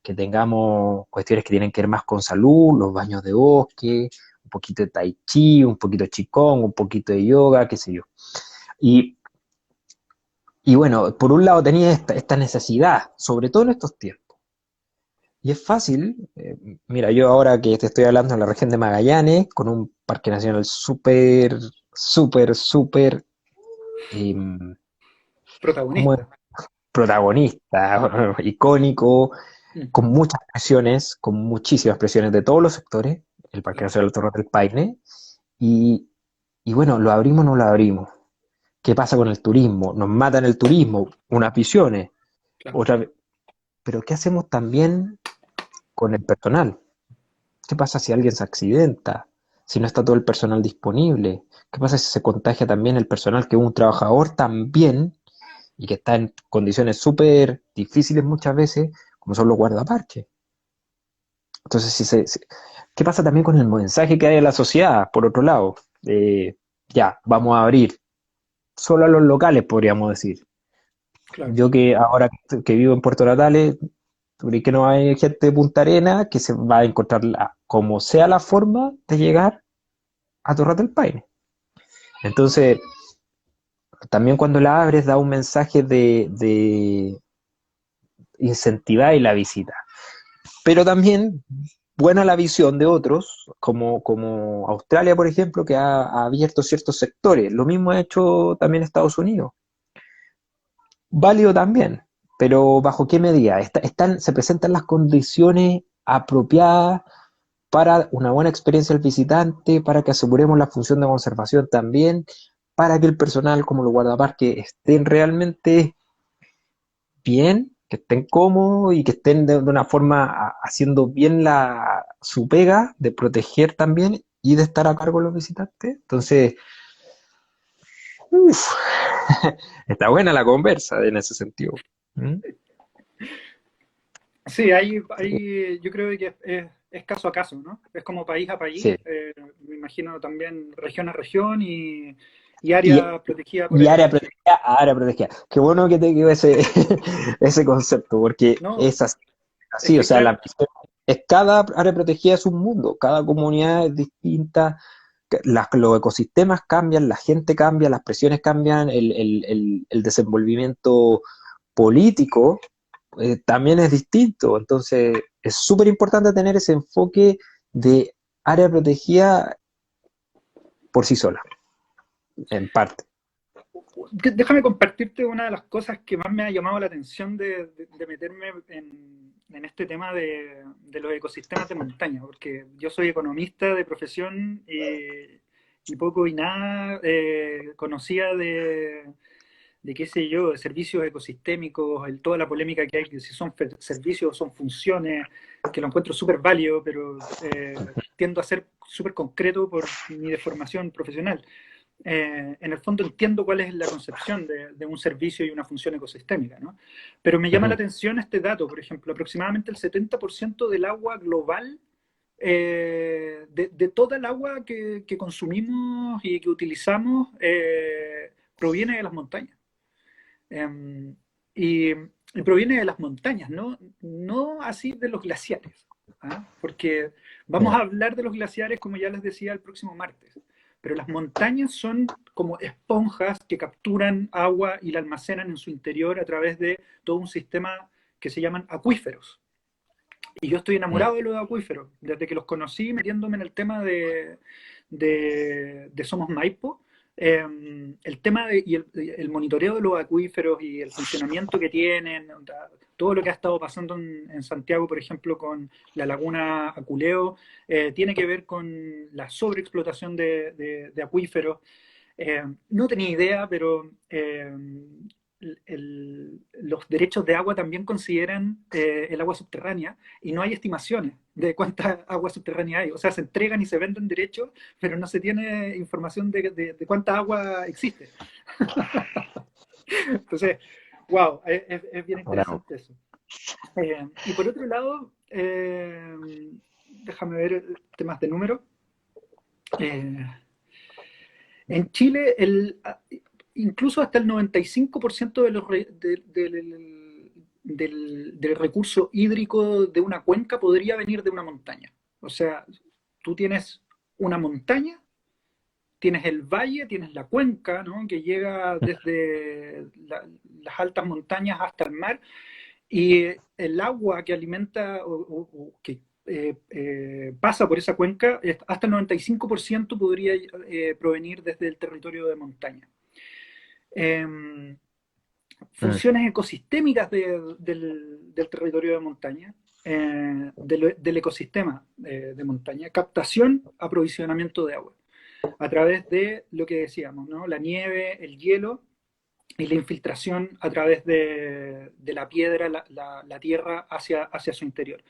que tengamos cuestiones que tienen que ver más con salud, los baños de bosque, un poquito de tai chi, un poquito de qigong, un poquito de yoga, qué sé yo. Y, y bueno, por un lado tenía esta necesidad, sobre todo en estos tiempos. Y es fácil, mira, yo ahora que te estoy hablando en la región de Magallanes, con un parque nacional súper, súper, súper, eh, ¿cómo es? Protagonista. Protagonista, icónico, Mm, con muchas presiones, con muchísimas presiones de todos los sectores, el Parque claro, Nacional Torres del Paine, y, y bueno, ¿lo abrimos o no lo abrimos? ¿Qué pasa con el turismo? Nos matan el turismo, unas visiones, claro. otra, pero ¿qué hacemos también con el personal? ¿Qué pasa si alguien se accidenta? Si no está todo el personal disponible. ¿Qué pasa si se contagia también el personal que es un trabajador también y que está en condiciones súper difíciles muchas veces, como son los guardaparques? Entonces, ¿qué pasa también con el mensaje que hay en la sociedad, por otro lado? Ya, vamos a abrir solo a los locales, podríamos decir. Claro. Yo que ahora que vivo en Puerto Natales, tú crees que no hay gente de Punta Arenas que se va a encontrar como sea la forma de llegar a Torres del Paine. Entonces, también cuando la abres da un mensaje de incentivar y la visita. Pero también buena la visión de otros, como Australia, por ejemplo, que ha abierto ciertos sectores. Lo mismo ha hecho también Estados Unidos. Válido también, pero ¿bajo qué medida? Se presentan las condiciones apropiadas para una buena experiencia del visitante, para que aseguremos la función de conservación también, para que el personal como los guardaparques estén realmente bien, que estén cómodos y que estén de una forma haciendo bien su pega de proteger también y de estar a cargo de los visitantes. Entonces, uff, está buena la conversa en ese sentido. ¿Mm? Sí, yo creo que es caso a caso, ¿no? Es como país a país, Sí. me imagino también región a región y Y, área protegida por y área área protegida. protegida a área protegida. Qué bueno que te quedó ese concepto, porque No, es así, es así, o que sea, claro, cada área protegida es un mundo, cada comunidad es distinta, los ecosistemas cambian, la gente cambia, las presiones cambian, el desenvolvimiento político también es distinto. Entonces, es súper importante tener ese enfoque de área protegida por sí sola, en parte. déjame compartirte una de las cosas que más me ha llamado la atención de meterme en este tema de los ecosistemas de montaña, porque yo soy economista de profesión y poco y nada conocía de qué sé yo, de servicios ecosistémicos, toda la polémica que hay, que si son servicios o son funciones, que lo encuentro súper válido, pero tiendo a ser súper concreto por mi deformación profesional. En el fondo entiendo cuál es la concepción de un servicio y una función ecosistémica, ¿no? Pero me llama la Ujú. atención este dato, por ejemplo, aproximadamente el 70% del agua global, de toda el agua que consumimos y que utilizamos, proviene de las montañas. Eh, y proviene de las montañas, ¿no? No así de los glaciares, ¿ah? Porque vamos a hablar de los glaciares, como ya les decía, el próximo martes. pero las montañas son como esponjas que capturan agua y la almacenan en su interior a través de todo un sistema que se llaman acuíferos. Y yo estoy mm, enamorado de los acuíferos, desde que los conocí metiéndome en el tema de Somos Maipo. El tema y el monitoreo de los acuíferos y el funcionamiento que tienen, todo lo que ha estado pasando en Santiago, por ejemplo, con la laguna Aculeo, tiene que ver con la sobreexplotación de acuíferos. No tenía idea, pero los derechos de agua también consideran el agua subterránea y no hay estimaciones de cuánta agua subterránea hay. O sea, se entregan y se venden derechos, pero no se tiene información de cuánta agua existe. Entonces, wow, es bien bravo. interesante eso. Y por otro lado, déjame ver temas de número. Eh, En Chile, incluso hasta el 95% del recurso hídrico de una cuenca podría venir de una montaña. O sea, tú tienes una montaña, tienes el valle, tienes la cuenca, ¿no? Que llega desde las altas montañas hasta el mar, y el agua que alimenta o que pasa por esa cuenca, hasta el 95% podría provenir desde el territorio de montaña. Eh, Mm, Funciones ecosistémicas del territorio de montaña, del ecosistema de montaña, captación, aprovisionamiento de agua, a través de lo que decíamos, ¿no? La nieve, el hielo y la infiltración a través de la piedra, la tierra hacia su interior.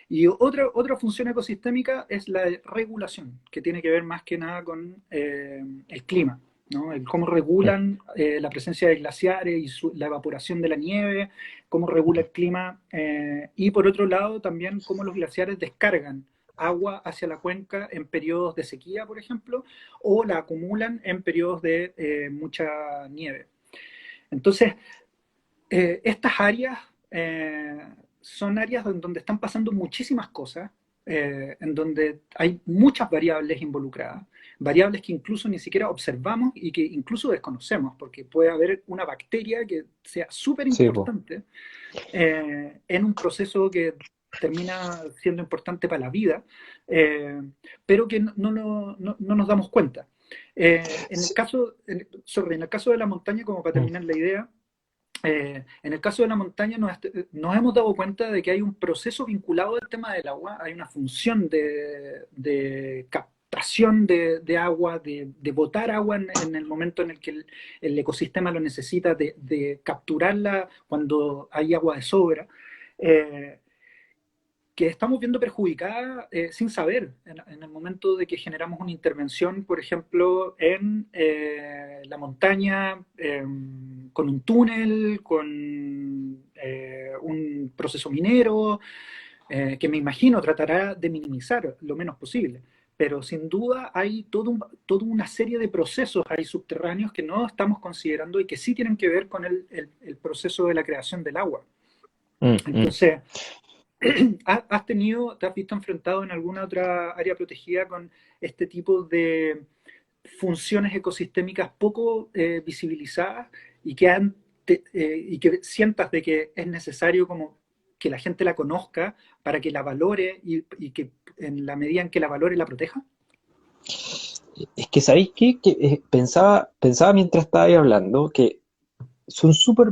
Y otra función ecosistémica es la regulación, que tiene que ver más que nada con el clima, ¿no? El cómo mm. regulan la presencia de glaciares y la evaporación de la nieve, cómo regula el clima, y por otro lado también cómo los glaciares descargan agua hacia la cuenca en periodos de sequía, por ejemplo, o la acumulan en periodos de mucha nieve. Entonces, estas áreas son áreas en donde están pasando muchísimas cosas, en donde hay muchas variables involucradas, variables que incluso ni siquiera observamos y que incluso desconocemos, porque puede haber una bacteria que sea súper Sí, po. importante en un proceso que termina siendo importante para la vida, eh, pero que no nos damos cuenta. Sí, En el caso de la montaña, como para mm, terminar la idea, en el caso de la montaña nos hemos dado cuenta de que hay un proceso vinculado al tema del agua, hay una función de captación de agua, de botar agua en el momento en el que el ecosistema lo necesita, de capturarla cuando hay agua de sobra. Eh, que estamos viendo perjudicada sin saber en el momento de que generamos una intervención, por ejemplo, en la montaña, con un túnel, con un proceso minero, que me imagino tratará de minimizar lo menos posible. Pero sin duda hay toda una serie de procesos ahí subterráneos que no estamos considerando y que sí tienen que ver con el proceso de la creación del agua. mm, mm. Entonces, te has visto enfrentado en alguna otra área protegida con este tipo de funciones ecosistémicas poco visibilizadas y y que sientas de que es necesario como que la gente la conozca para que la valore y que en la medida en que la valore la proteja? Es que, ¿sabéis qué? Pensaba mientras estaba ahí hablando que son súper,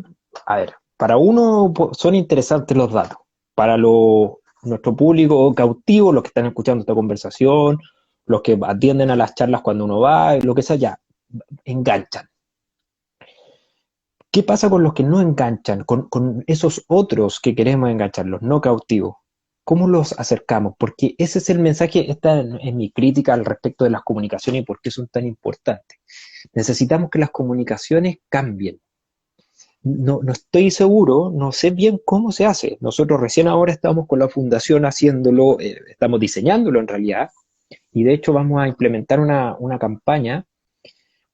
a ver, para uno son interesantes los datos, para nuestro público cautivo, los que están escuchando esta conversación, los que atienden a las charlas cuando uno va, lo que sea, ya, enganchan. ¿Qué pasa con los que no enganchan, con esos otros que queremos enganchar, los no cautivos? ¿Cómo los acercamos? Porque ese es el mensaje, esta es mi crítica al respecto de las comunicaciones y por qué son tan importantes. Necesitamos que las comunicaciones cambien. No estoy seguro, no sé bien cómo se hace. Nosotros recién ahora estamos con la fundación haciéndolo, estamos diseñándolo en realidad, y de hecho vamos a implementar una campaña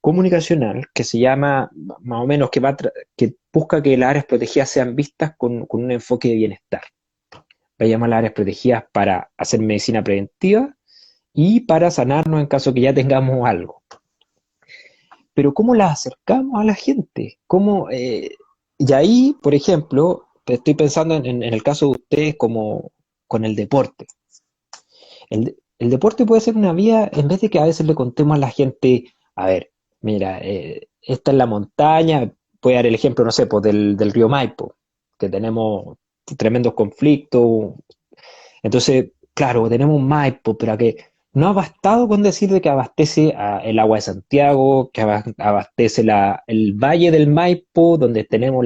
comunicacional que se llama, más o menos, que busca que las áreas protegidas sean vistas con un enfoque de bienestar. Va a llamar las áreas protegidas para hacer medicina preventiva y para sanarnos en caso que ya tengamos algo. pero ¿cómo las acercamos a la gente? Y ahí, por ejemplo, te estoy pensando en el caso de ustedes como con el deporte. El deporte puede ser una vía, en vez de que a veces le contemos a la gente, a ver, mira, esta es la montaña, voy a dar el ejemplo, no sé, pues del río Maipo, que tenemos tremendos conflictos. Entonces, claro, tenemos un Maipo, pero que no ha bastado con decir de que abastece el agua de Santiago, que abastece el valle del Maipo, donde tenemos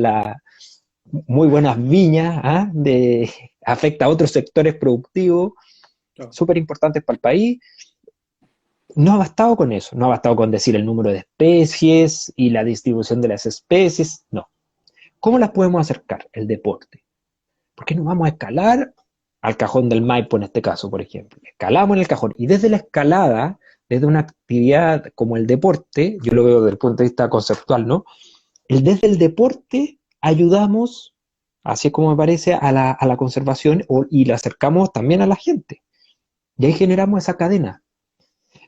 muy buenas viñas, ¿ah? Afecta a otros sectores productivos Claro. súper importantes para el país. No ha bastado con eso, no ha bastado con decir el número de especies y la distribución de las especies, no. ¿Cómo las podemos acercar? El deporte. ¿Por qué no vamos a escalar al cajón del Maipo en este caso, por ejemplo? Escalamos en el cajón y desde la escalada, desde una actividad como el deporte, yo lo veo desde el punto de vista conceptual, ¿no? Desde el deporte ayudamos, así es como me parece, a la conservación y la acercamos también a la gente. Y ahí generamos esa cadena.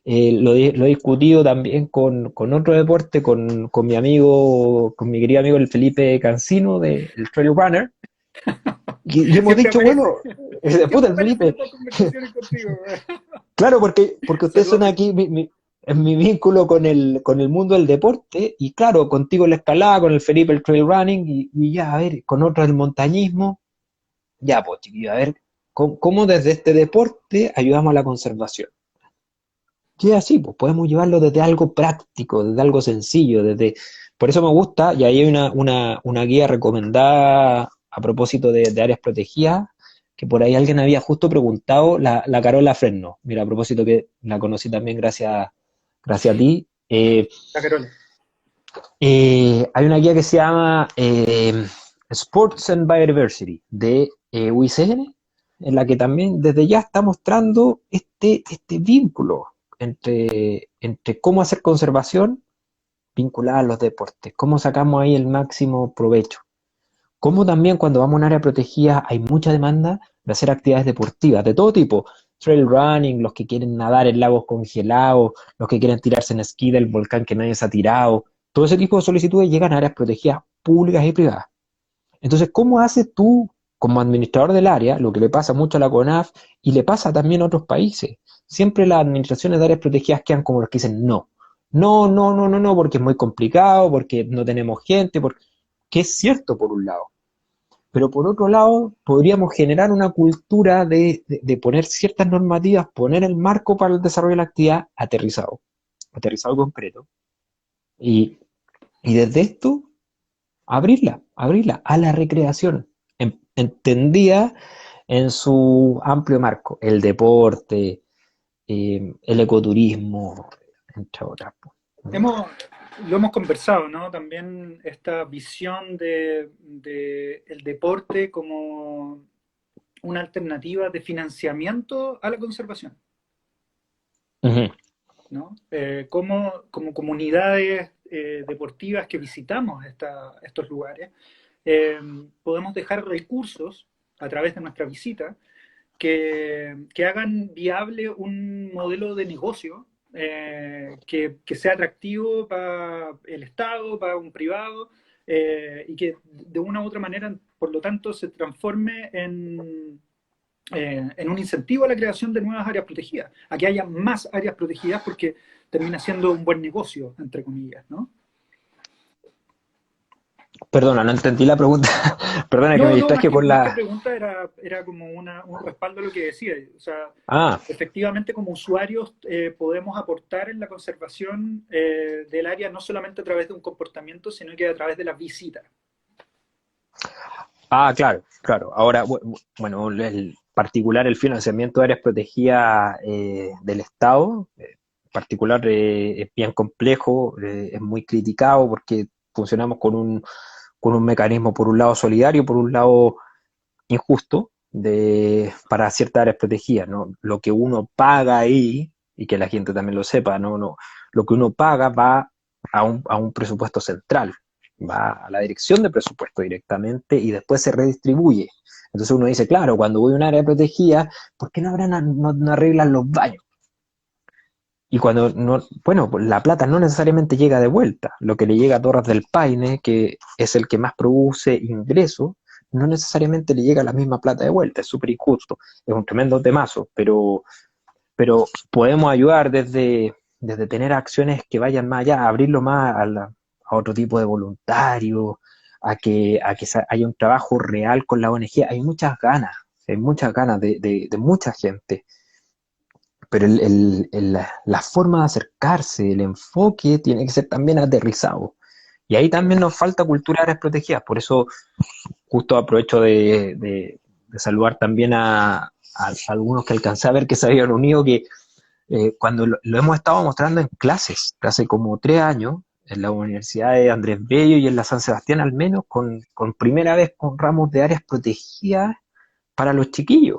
Lo he discutido también con otro deporte, con mi amigo, con mi querido amigo el Felipe Cancino, del Trail Runner, y hemos Siempre dicho, bueno, aparece, puta, siempre el aparece en Felipe, estas conversaciones contigo. claro, porque ustedes Saludos, son aquí, Felipe. es mi vínculo con el mundo del deporte, y claro, contigo la escalada, con el Felipe el trail running, y ya, a ver, con otro el montañismo, ya, pues, chiquillo, a ver, ¿cómo desde este deporte ayudamos a la conservación? Y es así, pues podemos llevarlo desde algo práctico, desde algo sencillo, por eso me gusta, y ahí hay una guía recomendada a propósito de áreas protegidas, que por ahí alguien había justo preguntado, la Carola Fresno. Mira, a propósito que la conocí también gracias a ti. La Carola. Hay una guía que se llama Sports and Biodiversity de UICN, en la que también desde ya está mostrando este vínculo entre cómo hacer conservación vinculada a los deportes, cómo sacamos ahí el máximo provecho. Cómo también cuando vamos a un área protegida hay mucha demanda de hacer actividades deportivas de todo tipo, trail running, los que quieren nadar en lagos congelados, los que quieren tirarse en esquí del volcán que nadie se ha tirado, todo ese tipo de solicitudes llegan a áreas protegidas públicas y privadas. Entonces, ¿cómo haces tú como administrador del área, lo que le pasa mucho a la CONAF y le pasa también a otros países? Siempre las administraciones de áreas protegidas quedan como los que dicen no. No, no, no, no, no, porque es muy complicado, porque no tenemos gente, porque que es cierto por un lado. Pero por otro lado, podríamos generar una cultura de poner ciertas normativas, poner el marco para el desarrollo de la actividad aterrizado concreto. Y, y desde esto, abrirla a la recreación, entendida en su amplio marco, el deporte, el ecoturismo, entre otras. Lo hemos conversado, ¿no? También esta visión de el deporte como una alternativa de financiamiento a la conservación, Ujú. ¿no? Como comunidades deportivas que visitamos estos lugares, eh, podemos dejar recursos a través de nuestra visita que hagan viable un modelo de negocio que sea atractivo para el Estado, para un privado, y que de una u otra manera, por lo tanto, se transforme en un incentivo a la creación de nuevas áreas protegidas, a que haya más áreas protegidas porque termina siendo un buen negocio, entre comillas, ¿no? Perdona, no entendí la pregunta. Perdona que me No, no, distraje con más que la... pregunta era como un respaldo a lo que decía. O sea, Ah, efectivamente como usuarios podemos aportar en la conservación del área no solamente a través de un comportamiento, sino que a través de la visita. claro, claro. Ahora, bueno, el particular el financiamiento de áreas protegidas del Estado, en particular es bien complejo, es muy criticado porque funcionamos con un mecanismo por un lado solidario, por un lado injusto para ciertas áreas protegidas, ¿no? Lo que uno paga ahí, y que la gente también lo sepa, ¿no? Lo que uno paga va a un presupuesto central, va a la dirección de presupuesto directamente y después se redistribuye. Entonces uno dice, claro, cuando voy a un área protegida, ¿por qué no arreglan los baños? Y cuando no, bueno, pues la plata no necesariamente llega de vuelta. Lo que le llega a Torres del Paine, que es el que más produce ingresos, no necesariamente le llega la misma plata de vuelta. Es súper injusto. Es un tremendo temazo, pero podemos ayudar desde tener acciones que vayan más allá, abrirlo más a otro tipo de voluntarios, a que haya un trabajo real con la ONG. Hay muchas ganas de mucha gente, pero la forma de acercarse, el enfoque tiene que ser también aterrizado. Y ahí también nos falta cultura de áreas protegidas. Por eso justo aprovecho de saludar también a algunos que alcancé a ver que se habían unido, que cuando lo hemos estado mostrando en clases, hace como 3 años, en la Universidad de Andrés Bello y en la San Sebastián al menos, con primera vez con ramos de áreas protegidas para los chiquillos.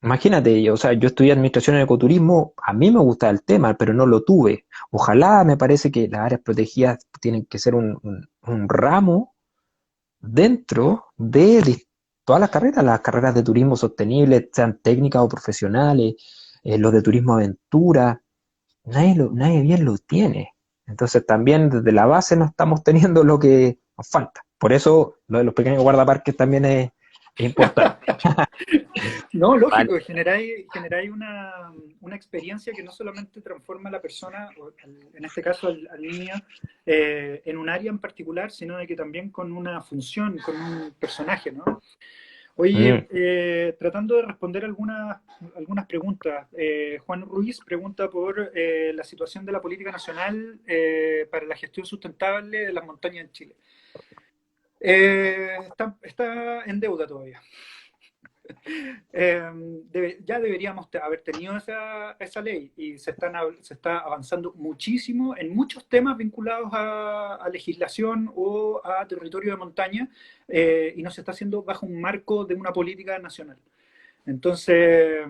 Imagínate, o sea, yo estudié administración en ecoturismo, a mí me gusta el tema, pero no lo tuve. Ojalá, me parece que las áreas protegidas tienen que ser un ramo dentro de todas las carreras de turismo sostenible, sean técnicas o profesionales, los de turismo aventura, nadie bien lo tiene. Entonces también desde la base no estamos teniendo lo que nos falta. Por eso lo de los pequeños guardaparques también es importante. No, Vale. lógico, generáis una experiencia que no solamente transforma a la persona, en este caso al niño, en un área en particular, sino de que también con una función, con un personaje, ¿no? Oye, Mm. tratando de responder algunas preguntas, Juan Ruiz pregunta por la situación de la política nacional para la gestión sustentable de las montañas en Chile. Está en deuda todavía. Ya deberíamos haber tenido esa ley y se está avanzando muchísimo en muchos temas vinculados a legislación o a territorio de montaña y no se está haciendo bajo un marco de una política nacional. Entonces,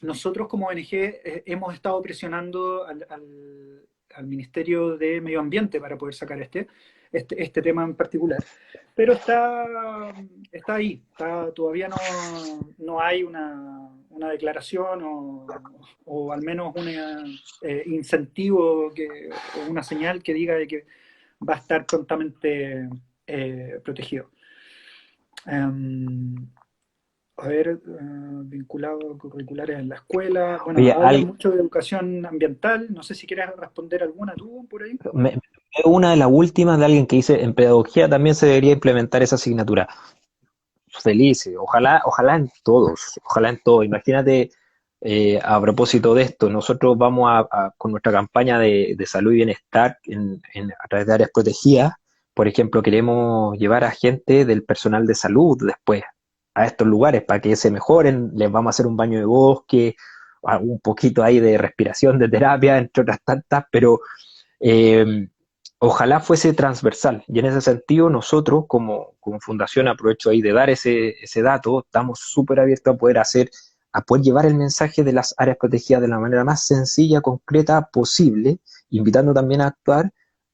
nosotros como ONG hemos estado presionando al Ministerio de Medio Ambiente para poder sacar este tema en particular, pero está ahí, todavía no hay una declaración o al menos un incentivo o una señal que diga de que va a estar prontamente protegido. Um, a ver, vinculado a curriculares en la escuela. Bueno, Oye, hablan mucho de educación ambiental. No sé si quieres responder alguna tú por ahí. una de las últimas de alguien que dice, en pedagogía también se debería implementar esa asignatura. Felices, ojalá en todos, ojalá en todos. Imagínate, a propósito de esto, nosotros vamos con nuestra campaña de salud y bienestar a través de áreas protegidas. Por ejemplo, queremos llevar a gente del personal de salud después a estos lugares para que se mejoren. Les vamos a hacer un baño de bosque, un poquito ahí de respiración, de terapia, entre otras tantas, pero eh, ojalá fuese transversal. Y en ese sentido, nosotros como fundación, aprovecho ahí de dar ese dato, estamos súper abiertos a poder llevar el mensaje de las áreas protegidas de la manera más sencilla, concreta posible, invitando también a actuar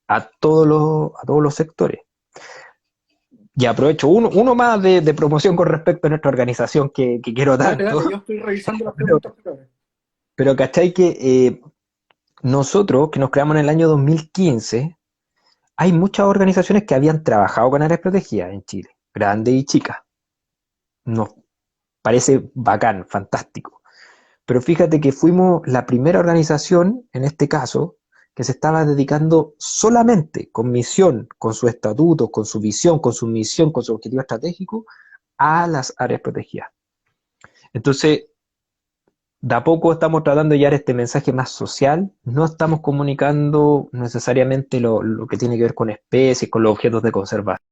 a todos los sectores. Y aprovecho uno más de promoción con respecto a nuestra organización que quiero Dale, tanto, dale, yo estoy revisando las pero, preguntas por ahora. pero ¿cachai que nosotros, que nos creamos en el año 2015, hay muchas organizaciones que habían trabajado con áreas protegidas en Chile, grandes y chicas. Nos parece bacán, fantástico. Pero fíjate que fuimos la primera organización, en este caso, que se estaba dedicando solamente con misión, con su estatuto, con su visión, con su misión, con su objetivo estratégico, a las áreas protegidas. Entonces, de a poco estamos tratando de llevar este mensaje más social, no estamos comunicando necesariamente lo que tiene que ver con especies, con los objetos de conservación